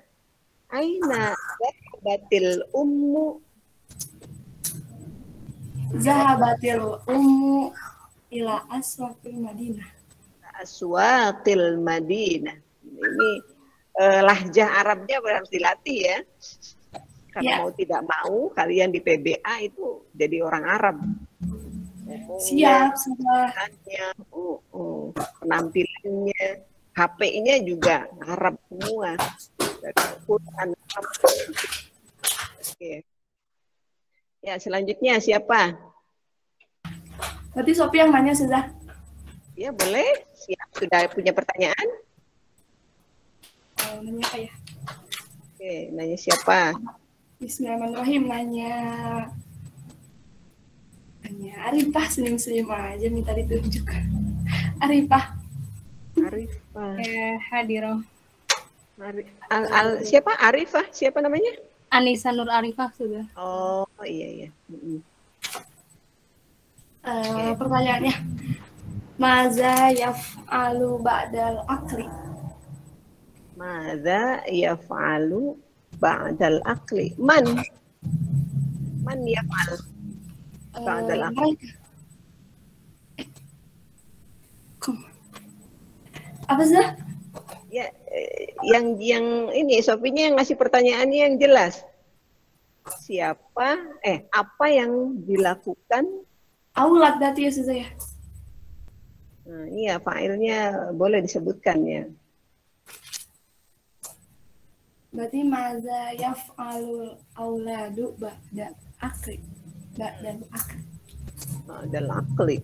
Aina zahabatil ummu. Zahabatil ummu ila aswaqil Madinah. Aswaqil Madinah. Ini lahjah Arabnya harus dilatih ya. Karena mau tidak mau kalian di PBA itu jadi orang Arab. Siap, sudah. Penampilannya, HP-nya juga Arab semua. Oke. Ya, selanjutnya siapa? Berarti Sophie yang nanya sudah. Ya, boleh. Siap, sudah punya pertanyaan? Nanya apa ya? Oke, nanya siapa? Bismillahirrahmanirrahim, nanya Arifah, senyum-senyum aja minta ditunjuk. Arifah. Hadiroh. Siapa? Arifah? Siapa namanya? Anissa Nur Arifah sudah. Oh, iya. Pertanyaannya, Maza yaf'alu ba'dal akli? Maza yaf'alu ba'dal akli? Man yaf'al ba'dal akli? Apa sih? Ya, yang ini Sofinya yang ngasih pertanyaannya yang jelas. Apa yang dilakukan? Aulad berarti ya susah ya. Nah, iya fa'ilnya boleh disebutkan ya. Berarti maza yaf'alul auladu ba'dal akli. Ba'dal akli. Ba'dal akli.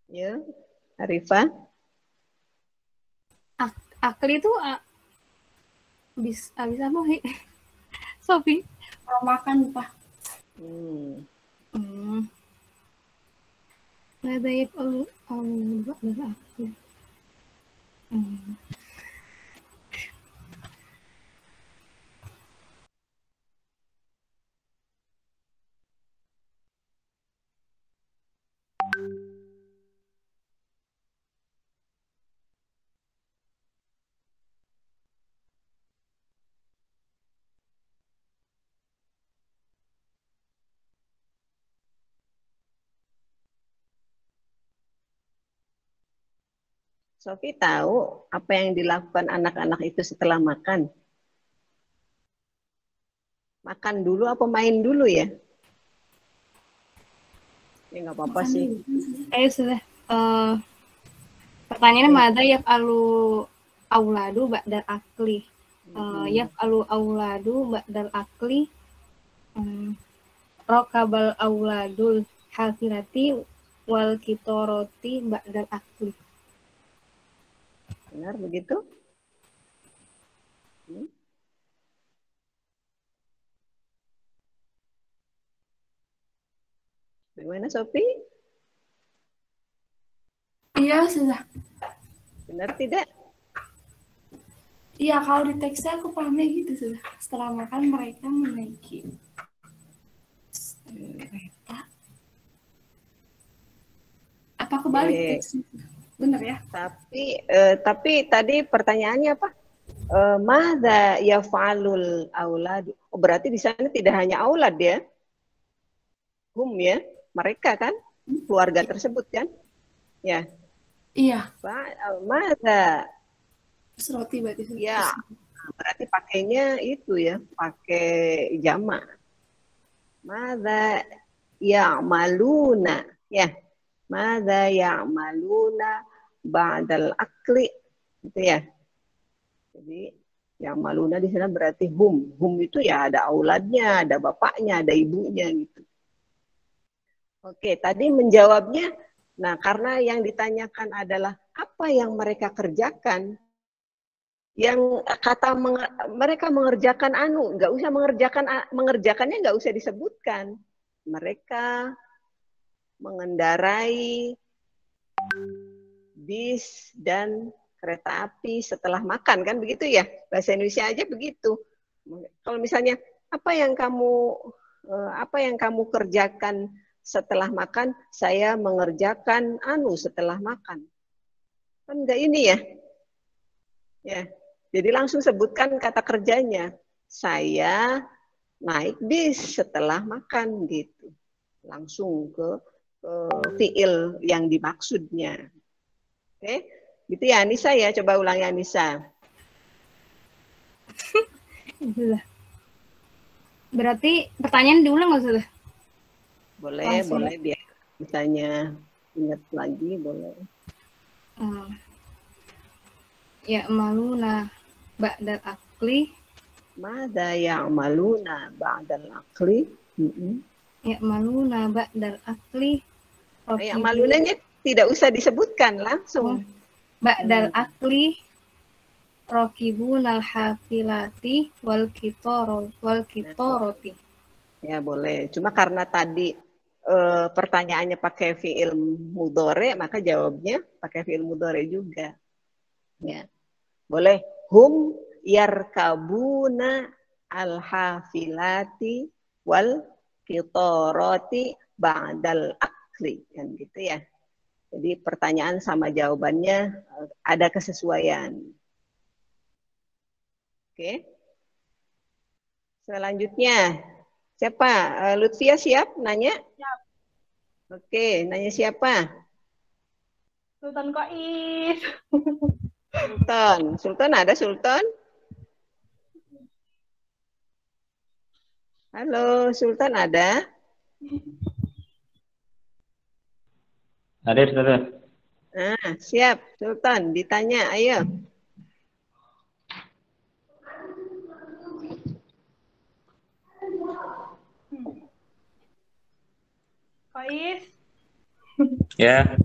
Ya, Arifah. Akli itu habis apa? Sofi. Makan, Pak. Baik akli. Sofi tahu apa yang dilakukan anak-anak itu setelah makan? Makan dulu apa main dulu ya? Ya nggak apa-apa sih. Ayo sudah. Pertanyaannya mada yaf'alu auladu ba'dal akli. Yaf'alu auladu ba'dal akli. Rokabal auladul hafilati wal kitoroti ba'dal akli. Benar begitu? Bagaimana Sofi? Iya, sudah. Benar tidak? Iya, kalau di teksnya aku pahamnya gitu sudah. Setelah makan mereka menaiki kereta. Apa kebalik teksnya? Benar ya? Tapi tadi pertanyaannya apa? Madza yaf'alul aulad? Oh, berarti di sana tidak hanya aulad ya? Hum ya, mereka kan? Keluarga tersebut kan? Ya. Iya. Madza? Roti berarti. Ya, berarti pakainya itu ya, pakai jamak. Madza ya'maluna? Ya. Madza ya'maluna ba'dal akli? Gitu ya. Jadi yang maluna di sana berarti hum. Hum itu ya ada auladnya, ada bapaknya, ada ibunya gitu. Oke, tadi menjawabnya, nah karena yang ditanyakan adalah apa yang mereka kerjakan, yang kata mereka mengerjakan nggak usah mengerjakannya nggak usah disebutkan. Mereka mengendarai bis dan kereta api setelah makan, kan begitu ya? Bahasa Indonesia aja begitu. Kalau misalnya apa yang kamu kerjakan setelah makan? Saya mengerjakan setelah makan. Kan enggak ini ya? Ya. Jadi langsung sebutkan kata kerjanya. Saya naik bis setelah makan gitu. Langsung ke fiil yang dimaksudnya. Oke? Gitu ya Anissa ya, coba ulangi Anissa. Berarti pertanyaan diulang nggak sudah? Boleh, boleh biar misalnya ingat lagi, boleh. Ya maluna ba'dal akli. Mada ya'maluna ba'dal akli. Ya maluna ba'dal akli. Ya malunanya tidak usah disebutkan langsung. Ba'dal akli rokibunal hafilati wal kitoroti. Ya boleh. Cuma karena tadi pertanyaannya pakai fiil mudhore, maka jawabnya pakai fiil mudhore juga. Ya. Boleh. Hum yarkabuna al-hafilati wal kitoroti ba'dal akli. Kan gitu ya. Jadi pertanyaan sama jawabannya ada kesesuaian. Oke. Selanjutnya, siapa? Lutfia siap nanya? Siap. Oke, nanya siapa? Sultan Qais. Sultan ada Sultan? Halo, Sultan ada? Hadir, Sultan. Siap, Sultan. Ditanya, ayo. Qais. Ya.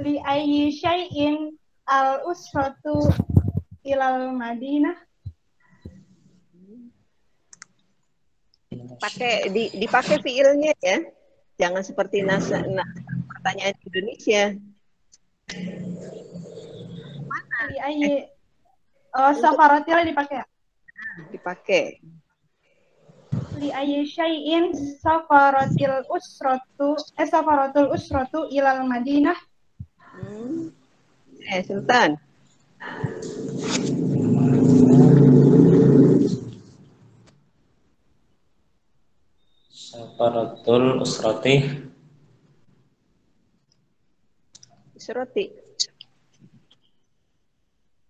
Li ayyi syai'in al-usratu ilal Madinah. Dipakai fiilnya ya. Jangan seperti pertanyaan Indonesia. Mana? Li ayyi safaratil dipakai ya? Dipakai. Li ayyi syai'in safaratul usratu ilal Madinah. Sultan. Safaratul usrati Usrati.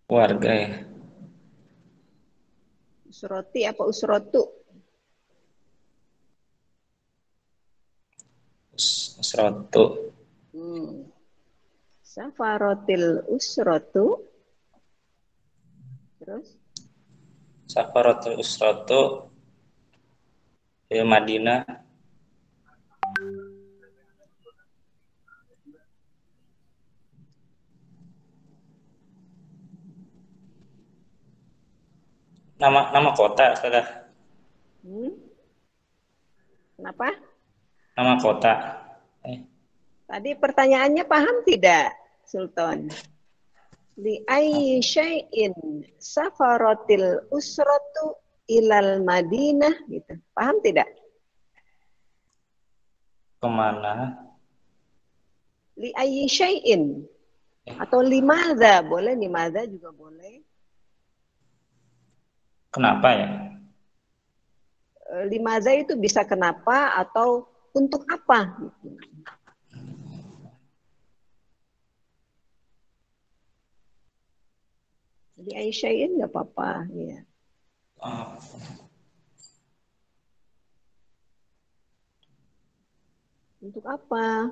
Keluarga ya. Usrati apa usrotu? Usrotu. Safarotil usrotu. Terus? Safaratul usrotu fil Madinah. Nama kota sudah. Kenapa? Nama kota. Tadi pertanyaannya paham tidak, Sultan? Li ayyi syai'in safaratil usratu ilal Madinah gitu. Paham tidak? Kemana? Li ayyi syai'in atau limadza, boleh limadza juga boleh. Kenapa ya? Limadza itu bisa kenapa atau untuk apa gitu. Jadi Aisyah nggak apa-apa, ya. Untuk apa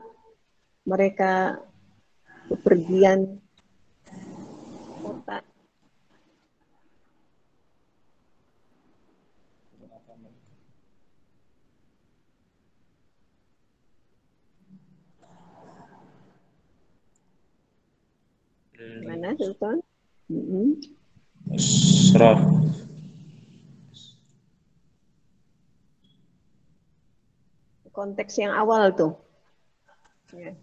mereka bepergian kota? Mana Sultan? Usrot. Konteks yang awal tuh. Ya.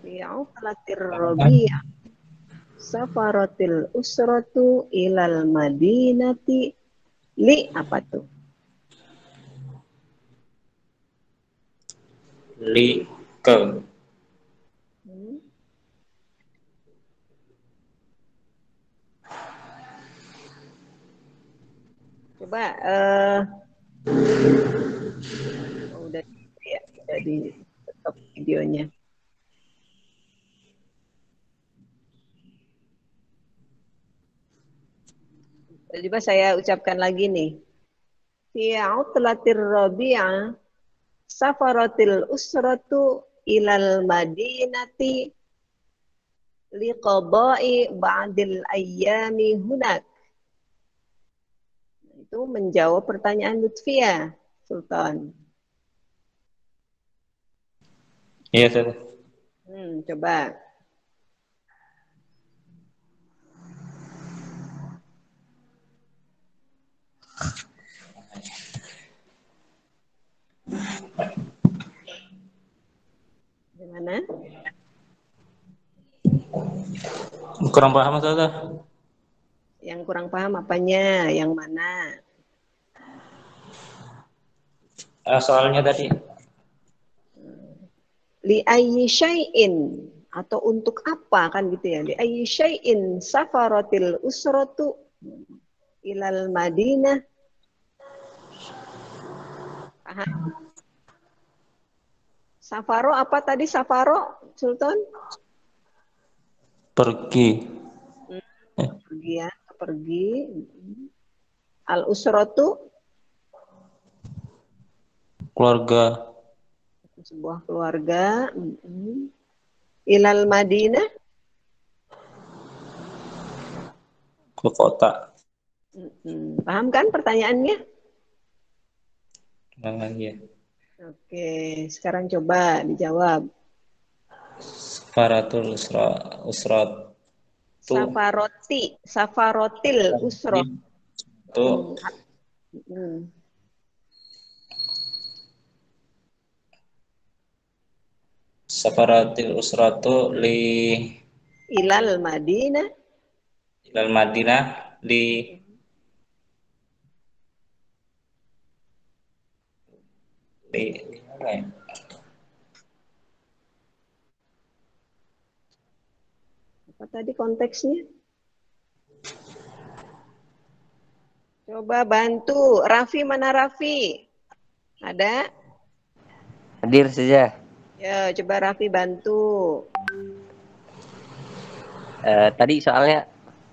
Fi'alatir Rabi'ah safaratil usratu ilal Madinati li apa tuh? Li ke. Coba udah di stop videonya. Coba saya ucapkan lagi nih. Fi'alatir Rabi'ah safaratil usratu ilal Madinati liqada'i ba'dil ayyami hunak. Itu menjawab pertanyaan Lutfia, Sultan. Iya, Sultan. Coba. Gimana? Kurang paham, Sultan. Yang kurang paham apanya? Yang mana? Soalnya tadi. Li ayyi syai'in atau untuk apa kan gitu ya. Li ayyi syai'in safaratil usratu ilal Madinah. Aha. Safaro apa tadi Safaro, Sultan? Pergi. Pergi ya, pergi. Al usratu Keluarga. Sebuah keluarga. Ilal Madinah. Ke kota. Paham kan pertanyaannya? Iya. Oke, sekarang coba dijawab. Safaratul usrat. Safarotil usrah. Tuh. Safaratil usratu ilal Madinah li apa ya? Apa tadi konteksnya? Coba bantu. Raffi, mana Raffi? Ada? Hadir saja. Ya, coba Raffi bantu. Tadi soalnya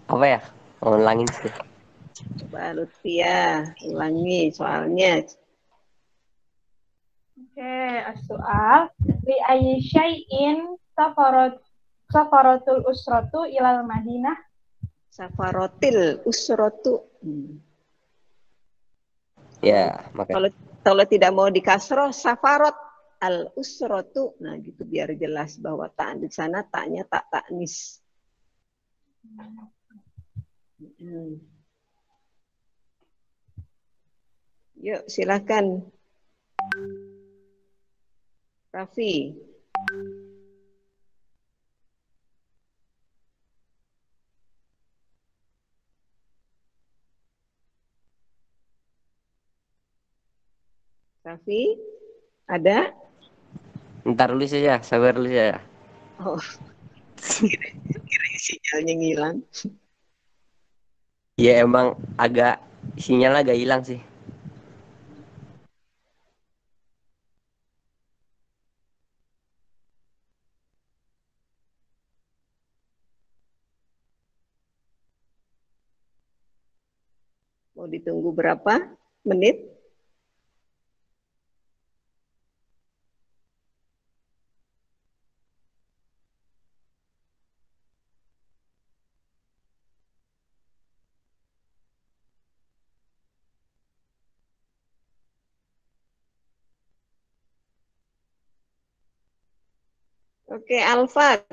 apa ya? Ulangin sih. Coba Lutfia ulangi soalnya. Oke, as-soal. Li ayyi syai'in safaratul usratu ilal Madinah. Safarotil usrotu. Ya, makanya. Kalau tidak mau dikasroh, safarot al usrotu. Nah, gitu biar jelas bahwa tak di sana taknya tak taknis. Yuk, silakan. Raffi. Raffi, ada? Ntar dulu saja, sabar dulu saja. Oh, kira sinyalnya ngilang. Ya emang sinyal agak hilang sih. Mau ditunggu berapa menit? Oke, Alfat,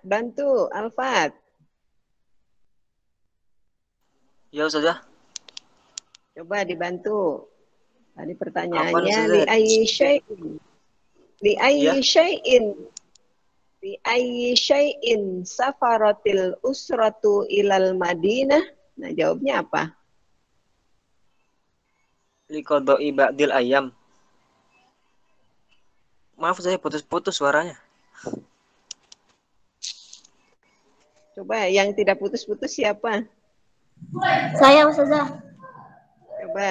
bantu, Alfat. Ya, Ustazah. Coba dibantu. Tadi Apa, pertanyaannya Ustazah? li ayyi syai'in. Li ayyi Ya. syai'in. Li ayyi syai'in safaratil usratu ilal Madinah. Nah, jawabnya apa? Li qada'i ba'dil ayam. Maaf, saya putus-putus suaranya. Coba yang tidak putus-putus siapa? Saya, Ustazah. Coba.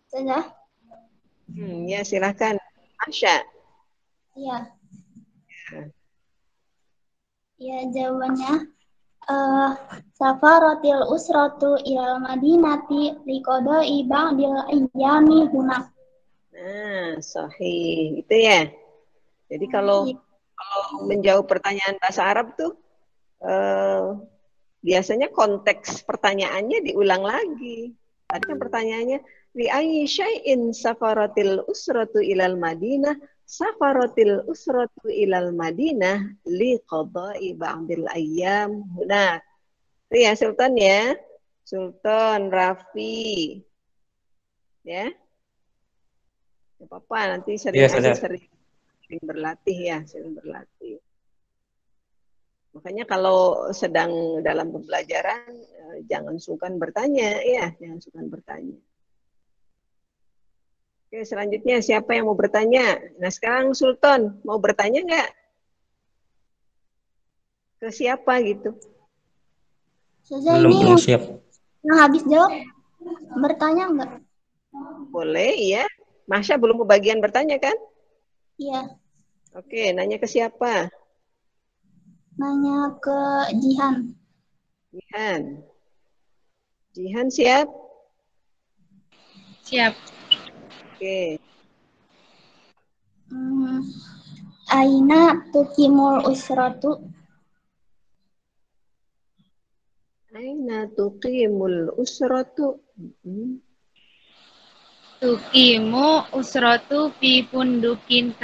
Ustazah. Ya, silakan. Asya. Iya. Ya, jawabannya safaratil usratu ilal Madinati liqada'i ba'dil ayyami hunak. Nah, sahih. Itu ya. Jadi kalau menjawab pertanyaan bahasa Arab tuh biasanya konteks pertanyaannya diulang lagi. Tadi kan pertanyaannya li ayyi syai'in safaratil usratu ilal Madinah. Safaratil usratu ilal Madinah li qada'i ba'dil ayyam hunak. Itu ya Sultan ya. Sultan, Raffi. Ya. Gak apa-apa, nanti sering berlatih ya, sering berlatih. Makanya kalau sedang dalam pembelajaran jangan sungkan bertanya, ya, jangan sungkan bertanya. Oke, selanjutnya siapa yang mau bertanya? Nah, sekarang Sultan mau bertanya nggak? Ke siapa gitu? Belum siap. Yang habis jawab bertanya nggak? Boleh, iya. Masya belum kebagian bertanya kan? Iya. Oke, nanya ke siapa? Nanya ke Jihan. Jihan siap? Siap. Oke. Aina tuqimul usratu? Aina tuqimul usratu? Tuqimu usratu fi pundukin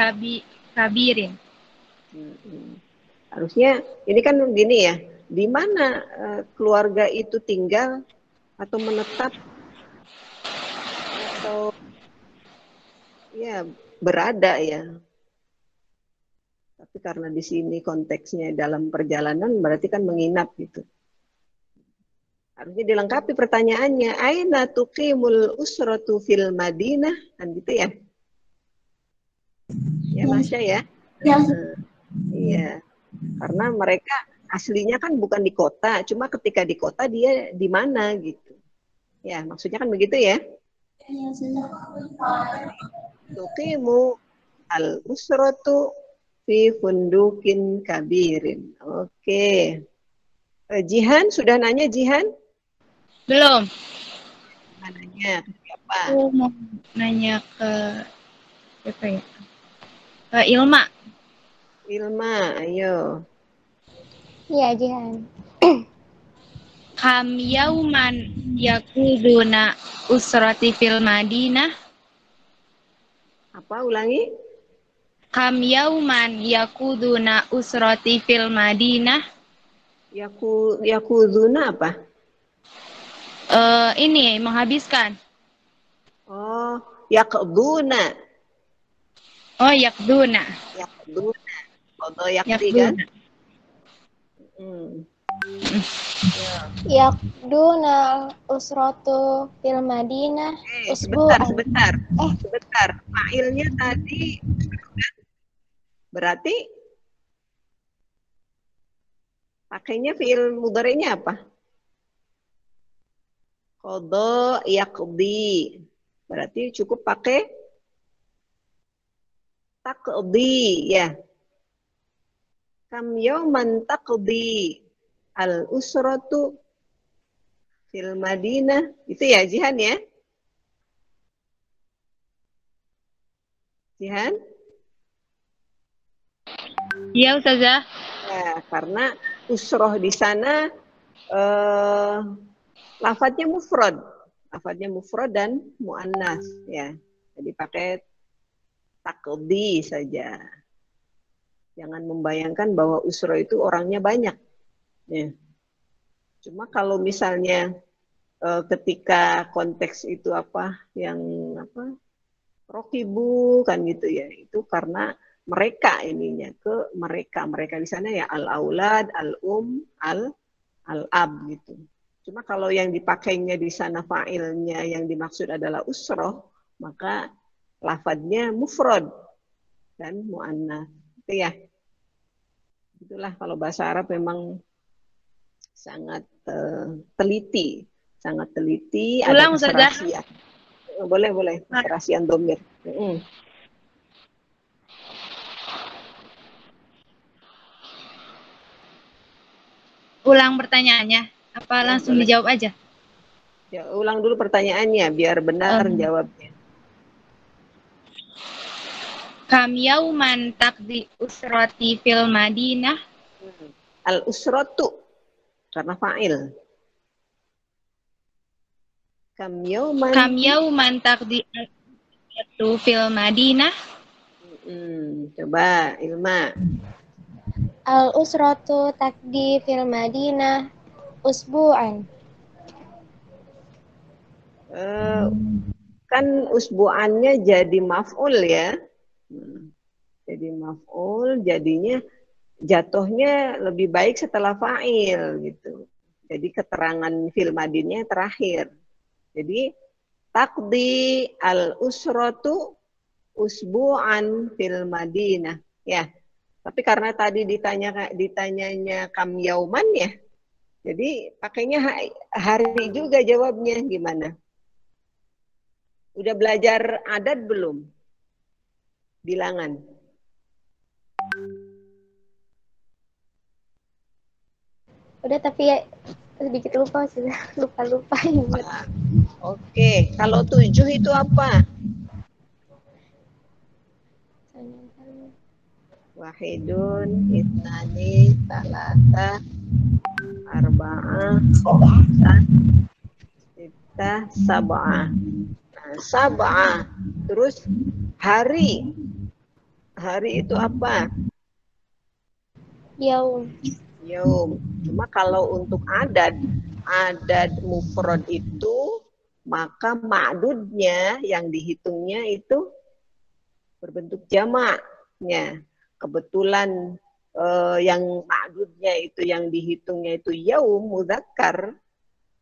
kabirin. Harusnya ini kan gini ya, di mana keluarga itu tinggal atau menetap atau ya berada ya. Tapi karena di sini konteksnya dalam perjalanan berarti kan menginap gitu. Harusnya dilengkapi pertanyaannya, aina tuqimul usratu fil Madinah, kan gitu ya. Ya Masya ya. Ya. Iya. Karena mereka aslinya kan bukan di kota, cuma ketika di kota dia di mana gitu. Ya, maksudnya kan begitu ya. Tuqimu al-usratu fi fundukin kabirin. Oke. Jihan, sudah nanya Jihan? Belum. Nanya ke siapa? Aku mau nanya ke siapa ya? Ke Ilma. Ilma, ayo. Iya, Jihan. Kam yauman yakuduna usrati fil Madinah. Apa, ulangi? Kam yauman yakuduna usrati fil Madinah. Yakuduna apa? Ini menghabiskan. Oh, yakduna. Oh, yakduna. Yakduna. Kodo yakdi kan? Yakduna usratu fil Madinah usbu'an. Sebentar. Fa'ilnya tadi berarti pakainya fi'il mudhari'nya apa? Qadha yaqdi. Berarti cukup pakai taqdi ya. Kam yauman taqdi al-usratu fil Madinah. Itu ya Jihan ya? Jihan? Iya, Ustazah. Ya, karena usroh di sana lafadznya mufrad. Lafadznya mufrad dan mu'annas ya. Jadi pakai taqdi saja. Jangan membayangkan bahwa usroh itu orangnya banyak. Ya. Cuma kalau misalnya ketika konteks itu apa yang apa rokibu kan gitu ya, itu karena mereka ininya ke mereka di sana ya al-aulad, al-ab gitu. Cuma kalau yang dipakainya di sana fa'ilnya yang dimaksud adalah usroh, maka lafadznya mufrad dan mu'annas. Itu ya. Itulah kalau bahasa Arab memang sangat teliti, Ulang, ada keserasian. Boleh, keserasian domir. Ulang pertanyaannya. Apa langsung boleh. dijawab aja? Ya, ulang dulu pertanyaannya biar benar jawabnya. Kam yauman taqdi usrati fil Madinah. Al-usratu karena fa'il. Kam yauman taqdi usratu fil Madinah. Coba Ilma. Al-usratu taqdi fil Madinah usbu'an. Kan usbu'annya jadi maf'ul ya. Jadi maf'ul, jadinya jatuhnya lebih baik setelah fa'il gitu. Jadi keterangan fil madinnya terakhir. Jadi taqdi al-usratu usbu'an fil Madinah ya. Tapi karena tadi ditanyanya kam yauman ya. Jadi pakainya hari juga jawabnya gimana? Udah belajar adat belum? Bilangan. Udah, tapi ya sedikit lupa sudah. Lupa ingat. Oke, kalau 7 itu apa? Wahidun, itnani, talata, arba'ah, khamsah, sittah, sab'ah. Nah, sab'ah. Terus hari. Hari itu apa? Yaum. Cuma kalau untuk adat mufrad itu maka ma'dudnya yang dihitungnya itu berbentuk jamaknya. Kebetulan yang ma'dudnya itu yang dihitungnya itu yaum mudzakkar,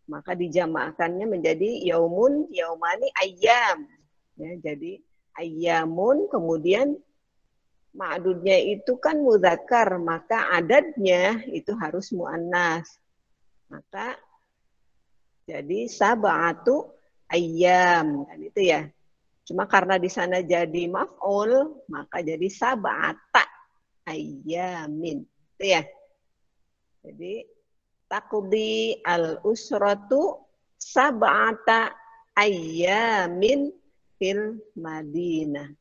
maka dijamakkannya menjadi yaumun, yaumani, ayyam. Ya, jadi ayyamun kemudian Ma'dudnya itu kan mudzakkar, maka adadnya itu harus muannas. Maka jadi sab'atu ayyam kan itu ya. Cuma karena di sana jadi maf'ul, maka jadi sab'ata ayyamin. Itu ya. Jadi taqdi al-usratu sab'ata ayyamin fil Madinah.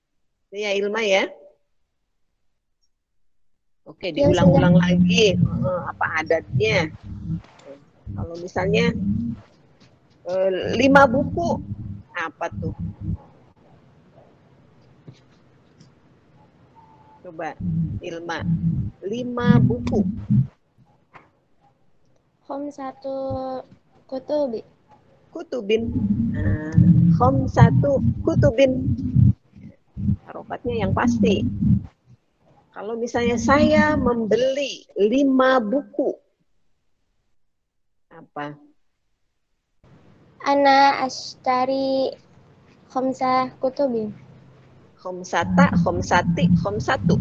Itu ya Ilma ya. Oke, diulang-ulang lagi apa adatnya. Kalau misalnya 5 buku, apa tuh? Coba Ilma, 5 buku. Khamsatu kutubi. Kutubin. Khamsatu kutubin. Harokatnya yang pasti. Kalau misalnya saya membeli 5 buku, apa? Ana ashtari khamsa kutubin. Khamsata, khamsati, khamsatu.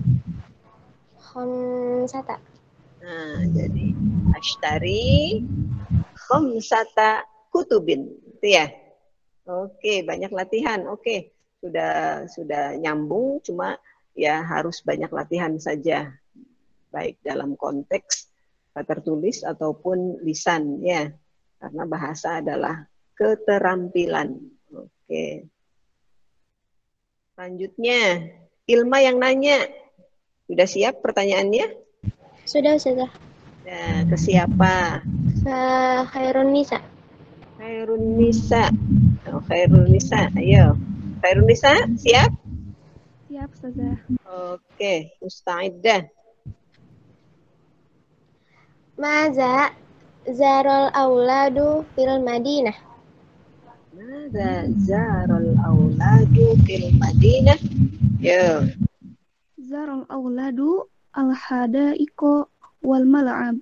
Khamsata. Nah, jadi ashtari khamsata kutubin. Itu ya. Oke, banyak latihan. Oke, sudah nyambung, cuma ya harus banyak latihan saja, baik dalam konteks tertulis ataupun lisan ya, karena bahasa adalah keterampilan. Oke. Selanjutnya, Ilma yang nanya, sudah siap pertanyaannya? Sudah. Nah, ke siapa? Khairun Nisa. Khairun Nisa. Oh, Khairun Nisa, ayo. Khairun Nisa, siap? Siap, Ustazah. Oke, musta'iddah. Maza zarul auladu fil Madinah. Maza zarul auladu fil Madinah. Yo. Zarul auladu al-hadaiqo wal mal'ab.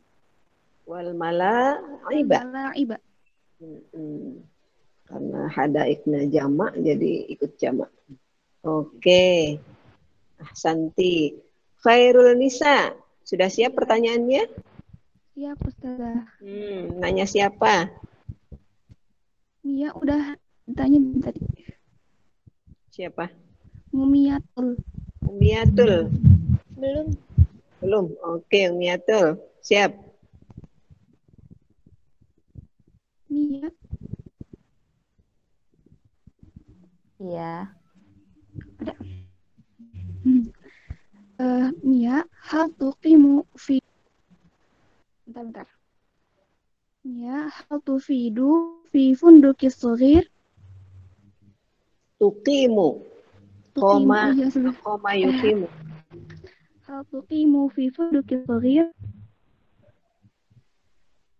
Wal mala'iba. Mala'iba. Karena hadaikna jamak jadi ikut jamak. Oke. Ahsanti. Khairul Nisa, sudah siap pertanyaannya? Siap, Ustazah. Nanya siapa? Mia udah ditanya tadi. Siapa? Mumiatul. Mumiatul. Belum. Oke, Mumiatul. Siap. Mia. Iya. Ada. Mia, hal tuqimu fi. Bentar. Mia, hal tufidu fi funduki shaghir. Tuqimu. Koma yuqimu. Hal tuqimu fi funduki shaghir.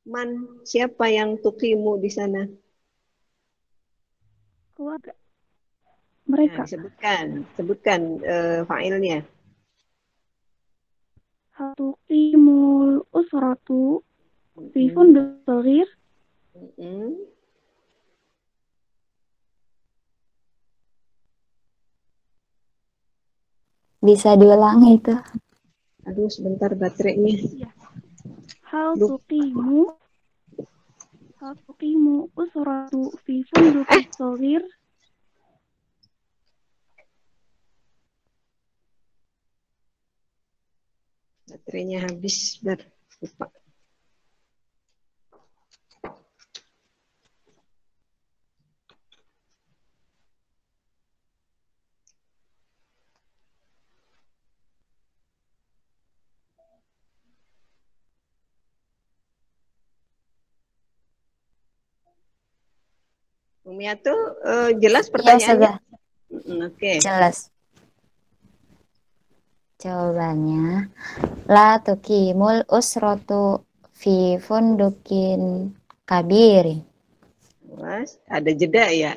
Man, siapa yang tuqimu di sana? Keluarga. Mereka. Nah, sebutkan fa'ilnya. Hal tuqimul usratu fi funduki shaghir. Bisa diulangi itu. Aduh, sebentar baterainya. Ya. Hal tuqimu usratu fi funduki shaghir. Baterainya habis, lupa. Umiatul, jelas pertanyaannya? Oke. Jelas. Jawabannya, la tuqimul usratu fi fundukin kabiri. Mas, ada jeda ya.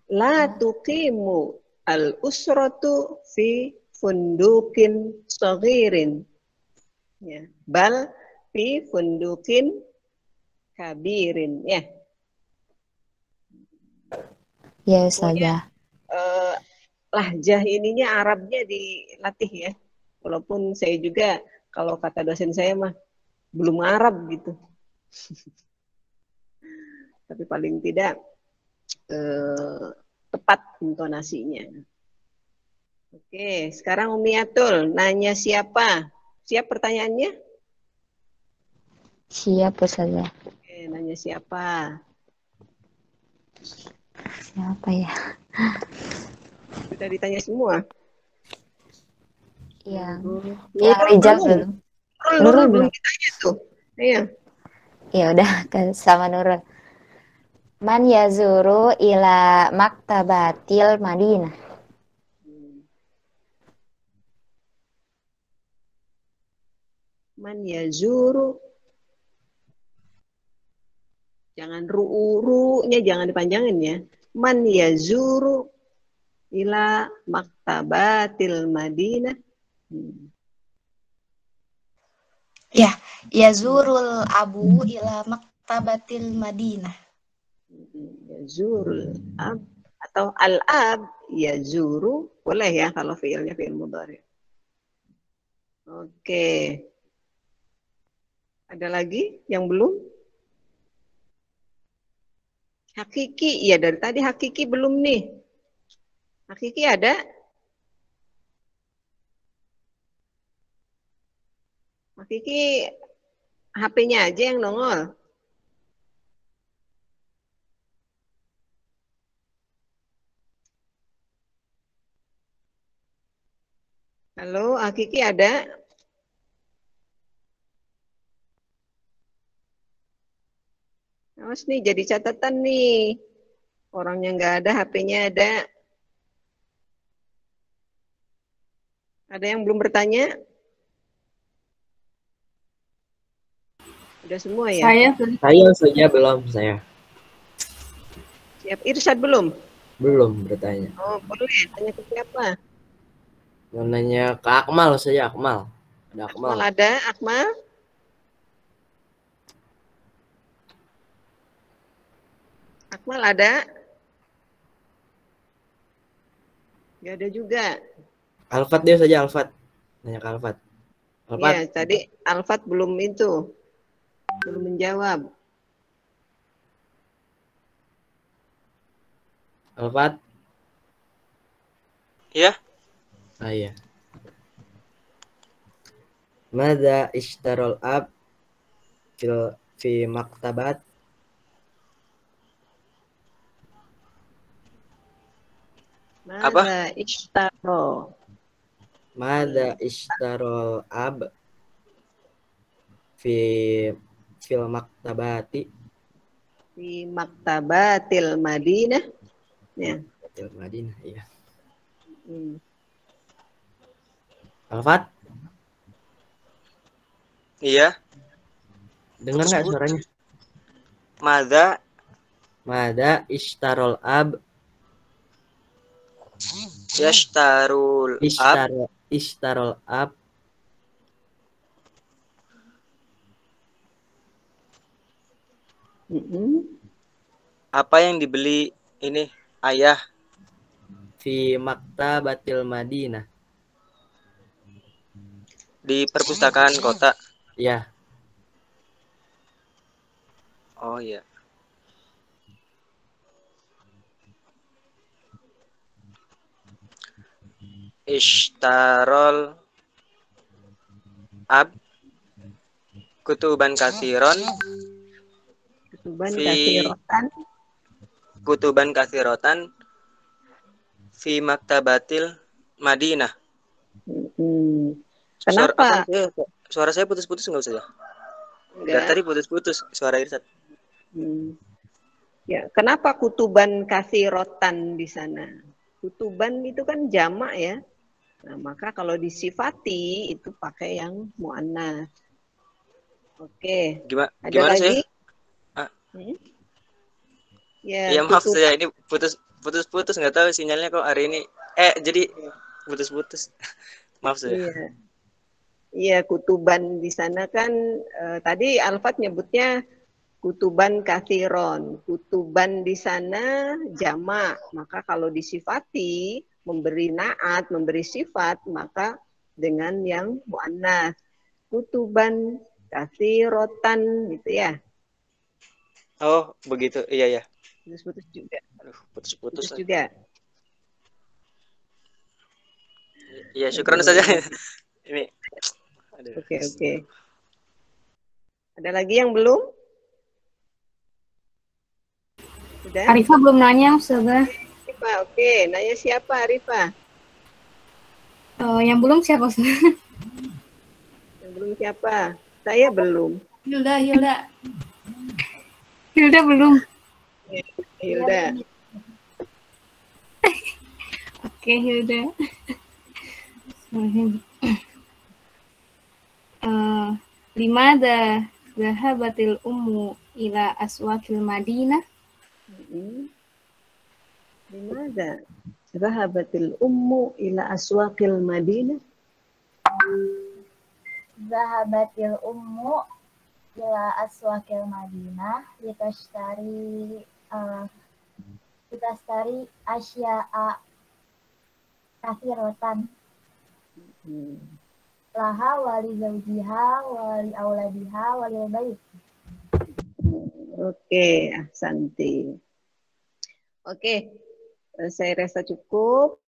La tuqimu al usratu fi fundukin saghirin. Ya, bal fi fundukin kabirin ya. Ya, Ustazah. lahjah ininya Arabnya dilatih ya. Walaupun saya juga kalau kata dosen saya mah belum Arab gitu. Tapi paling tidak tepat intonasinya. Oke, sekarang Umiatul nanya siapa? Siap pertanyaannya? Siap Ustazah. Oke, nanya siapa? Siapa ya? Sudah ditanya semua? Yang Nurul Rijal belum. belum. Nurul belum ditanya tuh. Iya. Ya udah sama Nurul. Man yazuru ila maktabatil Madinah. Man yazuru. Jangan ru-ru-nya jangan dipanjangin ya. Man yazuru ila maktabatil Madinah. Ya, yazurul abu ila maktabatil Madinah. Yazurul ab atau al-ab yazuru boleh ya kalau fiilnya fiil mudhari. Oke. Ada lagi yang belum? Hakiki, iya dari tadi hakiki belum nih. Hakiki ada? Hakiki HP-nya aja yang nongol. Halo, Hakiki ada? Awas nih jadi catatan nih. Orangnya nggak ada, HP-nya ada. Ada yang belum bertanya? Udah semua ya? Saya saja belum saya. Siap. Irsyad belum? Belum bertanya. Oh, boleh. Tanya ke siapa? Mau nanya ke Akmal saja, Akmal. Ada Akmal. Akmal ada? Akmal? Akmal ada? Gak ada juga. Alfat dia saja, Alfat. Nanya ke Alfat. Alfat. Iya, tadi Alfat belum itu. Belum menjawab. Alfat. Iya. Ah iya. Mada ishtarol ab fi maktabat. Mada ishtaro. Mada ishtarol ab fil maktabati. Di maktabatil Madinah. Ya. Maktabatil Madinah, iya. Iya. Alfat? Dengar nggak suaranya? Mada ishtarol ab. Ishtarol ab. Apa yang dibeli ini ayah? Fi maktabatil Madinah. Di perpustakaan kota. Ya. Oh iya. Ishtarol ab kutuban kasiron kutuban kasirotan fi maktabatil Madinah. Kenapa? Suara saya putus-putus nggak usah ya? Enggak. Dari tadi putus-putus suara Irsad. Ya, kenapa kutuban kasirotan di sana? Kutuban itu kan jamak ya. Nah, maka kalau disifati itu pakai yang muannas. Oke. Ada gimana lagi? Ya maaf saya ini putus-putus nggak tahu sinyalnya kok hari ini. Jadi putus-putus. Maaf saya. Iya, kutuban di sana kan tadi Alfat nyebutnya kutuban kathiron. Kutuban di sana jamak. Maka kalau disifati memberi naat, memberi sifat, maka dengan yang muannats. Kutuban, katsirotan gitu ya. Oh, begitu. Iya, ya. Putus-putus juga. Aduh, putus-putus. juga. Iya, syukran saja. Ini. Oke. Ada lagi yang belum? Sudah? Arifah belum nanya, Ustazah. Arifah, oke. Nanya siapa, Arifah? Yang belum siapa, Ustazah? Yang belum siapa? Saya belum. Hilda belum. Hilda. Oke, Hilda. Limada zahabatil ummu ila aswaqil Madinah? Limada zahabatil ummu ila aswaqil Madinah? Zahabatil ummu ila aswaqil Madinah litastari asya'a katsiratan. Laha wali zawjiha wali auladiha wali bait. Oke, ahsanti. Oke, saya rasa cukup.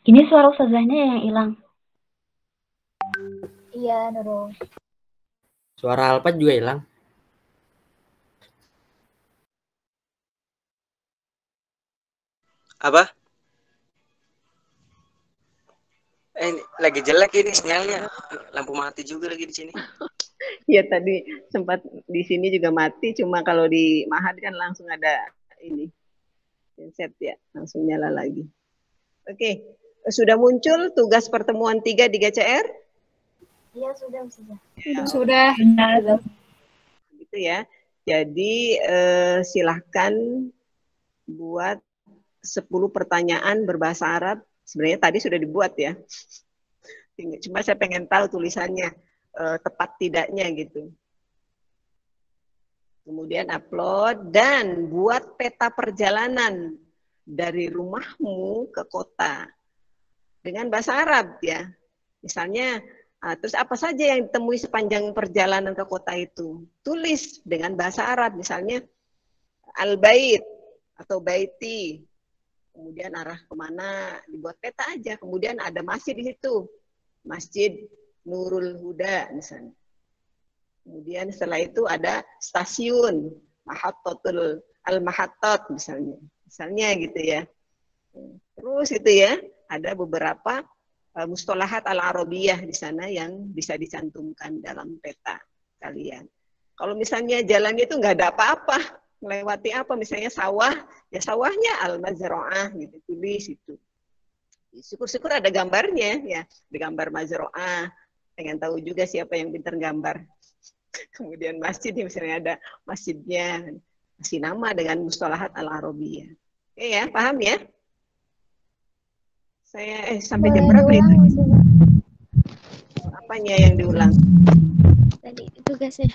Ini suara ustazahnya yang hilang. Iya, Nurul. Suara Alfa juga hilang. Apa? Ini lagi jelek ini sinyalnya. Lampu mati juga lagi di sini. Ya tadi sempat di sini juga mati, cuma kalau di Mahad kan langsung ada ini set ya, langsung nyala lagi. Oke, sudah muncul tugas pertemuan 3 di GCR? Iya, sudah. Sudah. Gitu ya. Jadi silahkan buat 10 pertanyaan berbahasa Arab. Sebenarnya tadi sudah dibuat ya. Cuma saya pengen tahu tulisannya tepat tidaknya gitu. Kemudian upload dan buat peta perjalanan dari rumahmu ke kota dengan bahasa Arab ya. Misalnya, terus apa saja yang ditemui sepanjang perjalanan ke kota itu? Tulis dengan bahasa Arab, misalnya al-bait atau baiti. Kemudian arah kemana, dibuat peta aja. Kemudian ada masjid di situ, Masjid Nurul Huda misalnya. Kemudian setelah itu ada stasiun, Mahattatul Al-Mahattat misalnya gitu ya. Terus itu ya, ada beberapa mustalahat al-arabiyah di sana yang bisa dicantumkan dalam peta kalian. Kalau misalnya jalannya itu nggak ada apa-apa, melewati apa, misalnya sawah, ya sawahnya al-mazra'ah gitu, tulis itu. Syukur-syukur ada gambarnya ya, ada gambar mazra'ah. Pengen tahu juga siapa yang pintar gambar. Kemudian masjid, misalnya ada masjidnya, kasih nama dengan mustalahat al-arabiyah. Oke ya, paham ya? Saya sampai jam berapa itu? Apanya yang diulang? Tadi tugasnya.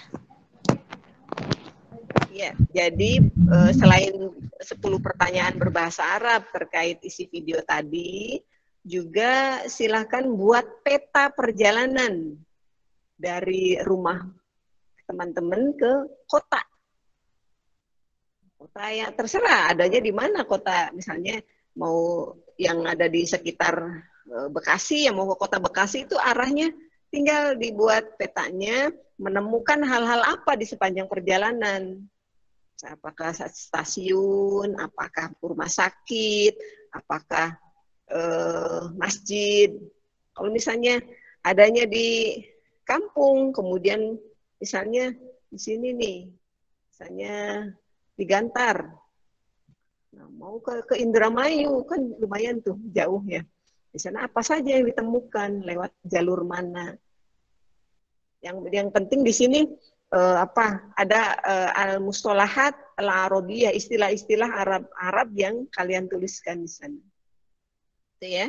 Ya, jadi selain 10 pertanyaan berbahasa Arab terkait isi video tadi, juga silahkan buat peta perjalanan dari rumah teman-teman ke kota. Kota yang terserah adanya di mana kota, misalnya mau yang ada di sekitar Bekasi, yang mau ke kota Bekasi itu arahnya tinggal dibuat petanya, menemukan hal-hal apa di sepanjang perjalanan. Apakah stasiun, apakah rumah sakit, apakah masjid. Kalau misalnya adanya di kampung, kemudian misalnya di sini nih, misalnya di Gantar, nah, mau ke Indramayu kan lumayan tuh jauh ya. Di sana apa saja yang ditemukan, lewat jalur mana? Yang penting di sini ada al-mustalahat al-arabiyah, istilah-istilah Arab yang kalian tuliskan di sana. Itu ya.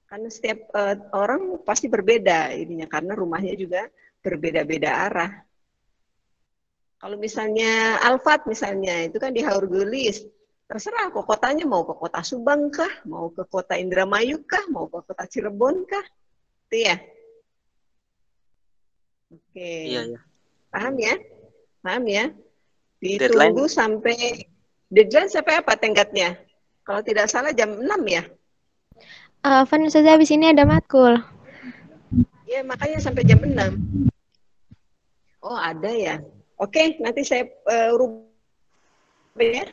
Karena setiap orang pasti berbeda ininya, karena rumahnya juga berbeda-beda arah. Kalau misalnya Alfat misalnya, itu kan di Haurgelis, terserah kok kotanya mau ke kota Subang kah, mau ke kota Indramayu kah, mau ke kota Cirebon kah, itu ya. Oke. Iya, iya. Paham ya? Paham ya? Deadline. Ditunggu sampai deadline sampai apa tenggatnya? Kalau tidak salah jam 6 ya? Van, Ustazah habis ini ada matkul. Ya, makanya sampai jam 6. Oh, ada ya. Oke, nanti saya rubah ya.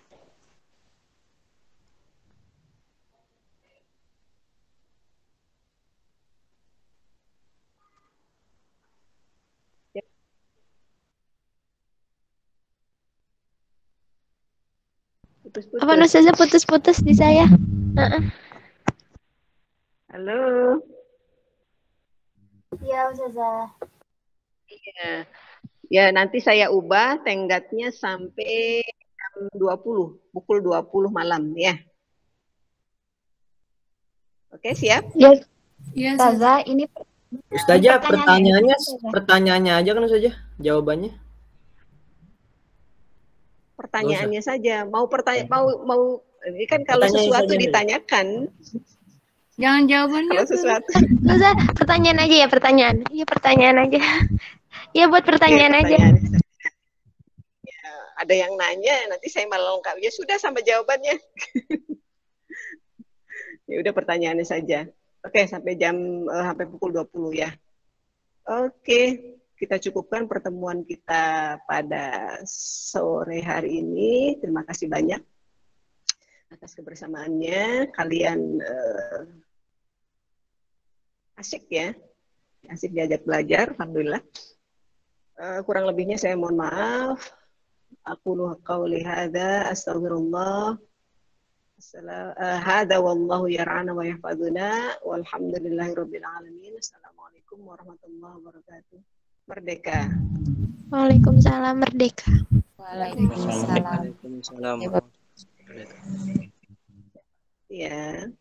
Putus-putus. Van, Ustazah putus-putus di saya. Halo. Iya, Ustazah. Iya. Ya, nanti saya ubah tenggatnya sampai jam 20, pukul 20 malam ya. Oke, siap? Yes. Iya, Ustazah, ini Ustazah, pertanyaannya pertanyaannya aja kan Ustazah, jawabannya. Pertanyaannya saja. Mau ini kan kalau Pertanyaan sesuatu saja, ditanyakan. Jangan jawabannya. Kalau sesuatu. Ustazah, pertanyaan aja ya, pertanyaan. Iya, pertanyaan aja. Iya, buat pertanyaan aja. Ya, ada yang nanya, nanti saya malah lengkap. Ya sudah sama jawabannya. Ya udah pertanyaannya saja. Oke, sampai sampai pukul 20 ya. Oke, kita cukupkan pertemuan kita pada sore hari ini. Terima kasih banyak atas kebersamaannya. Kalian asik ya. Asik diajak belajar, alhamdulillah. Kurang lebihnya saya mohon maaf. Aku qauli hadza astaghfirullah. Hadza wallahu yar'ana wa yahfazuna walhamdulillahirabbil alamin. Assalamualaikum warahmatullahi wabarakatuh. Merdeka. Waalaikumsalam, merdeka. Waalaikumsalam. Waalaikumsalam. Ya.